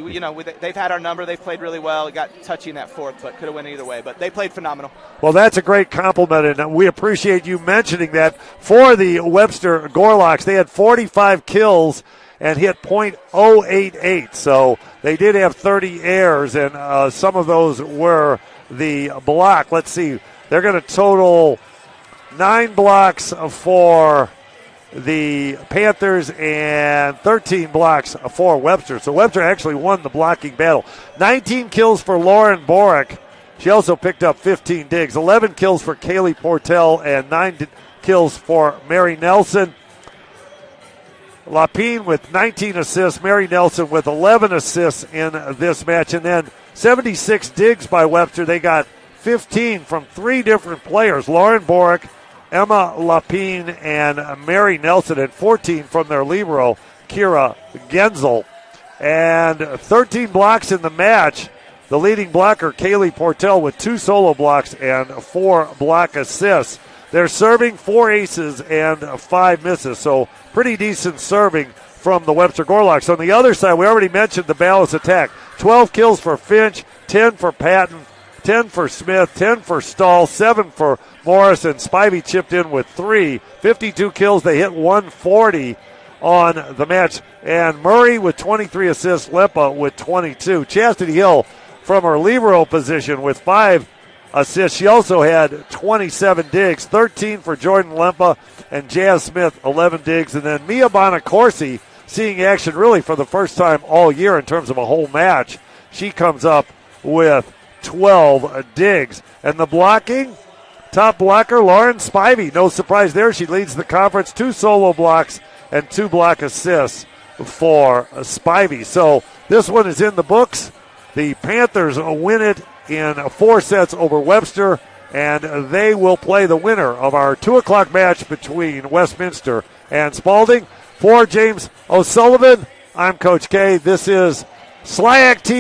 they've had our number. They've played really well. It got touchy in that fourth, but could have went either way. But they played phenomenal. Well, that's a great compliment, and we appreciate you mentioning that. For the Webster Gorlocks, they had 45 kills and hit .088. So they did have 30 errors, and some of those were the block. Let's see. They're going to total 9 blocks for the Panthers and 13 blocks for Webster. So Webster actually won the blocking battle. 19 kills for Lauren Boric. She also picked up 15 digs. 11 kills for Kaylee Portell and 9 kills for Mary Nelson. Lapine with 19 assists, Mary Nelson with 11 assists in this match. And then 76 digs by Webster. They got 15 from 3 different players. Lauren Boric, Emma Lapine, and Mary Nelson, and 14 from their libero, Kira Genzel. And 13 blocks in the match. The leading blocker, Kaylee Portell, with 2 solo blocks and 4 block assists. They're serving 4 aces and 5 misses, so pretty decent serving from the Webster Gorlocks. On the other side, we already mentioned the balanced attack. 12 kills for Finch, 10 for Patton, 10 for Smith, 10 for Stahl, 7 for Morris, and Spivey chipped in with 3. 52 kills. They hit 140 on the match. And Murray with 23 assists, Lempa with 22. Chastity Hill from her libero position with 5 assists. She also had 27 digs, 13 for Jordan Lempa and Jazz Smith, 11 digs. And then Mia Bonacorsi seeing action really for the first time all year in terms of a whole match. She comes up with 12 digs. And the blocking, top blocker, Lauren Spivey. No surprise there. She leads the conference, 2 solo blocks and 2 block assists for Spivey. So this one is in the books. The Panthers win it in 4 sets over Webster, and they will play the winner of our 2 o'clock match between Westminster and Spalding. For James O'Sullivan, I'm Coach K. This is SLIAC TV.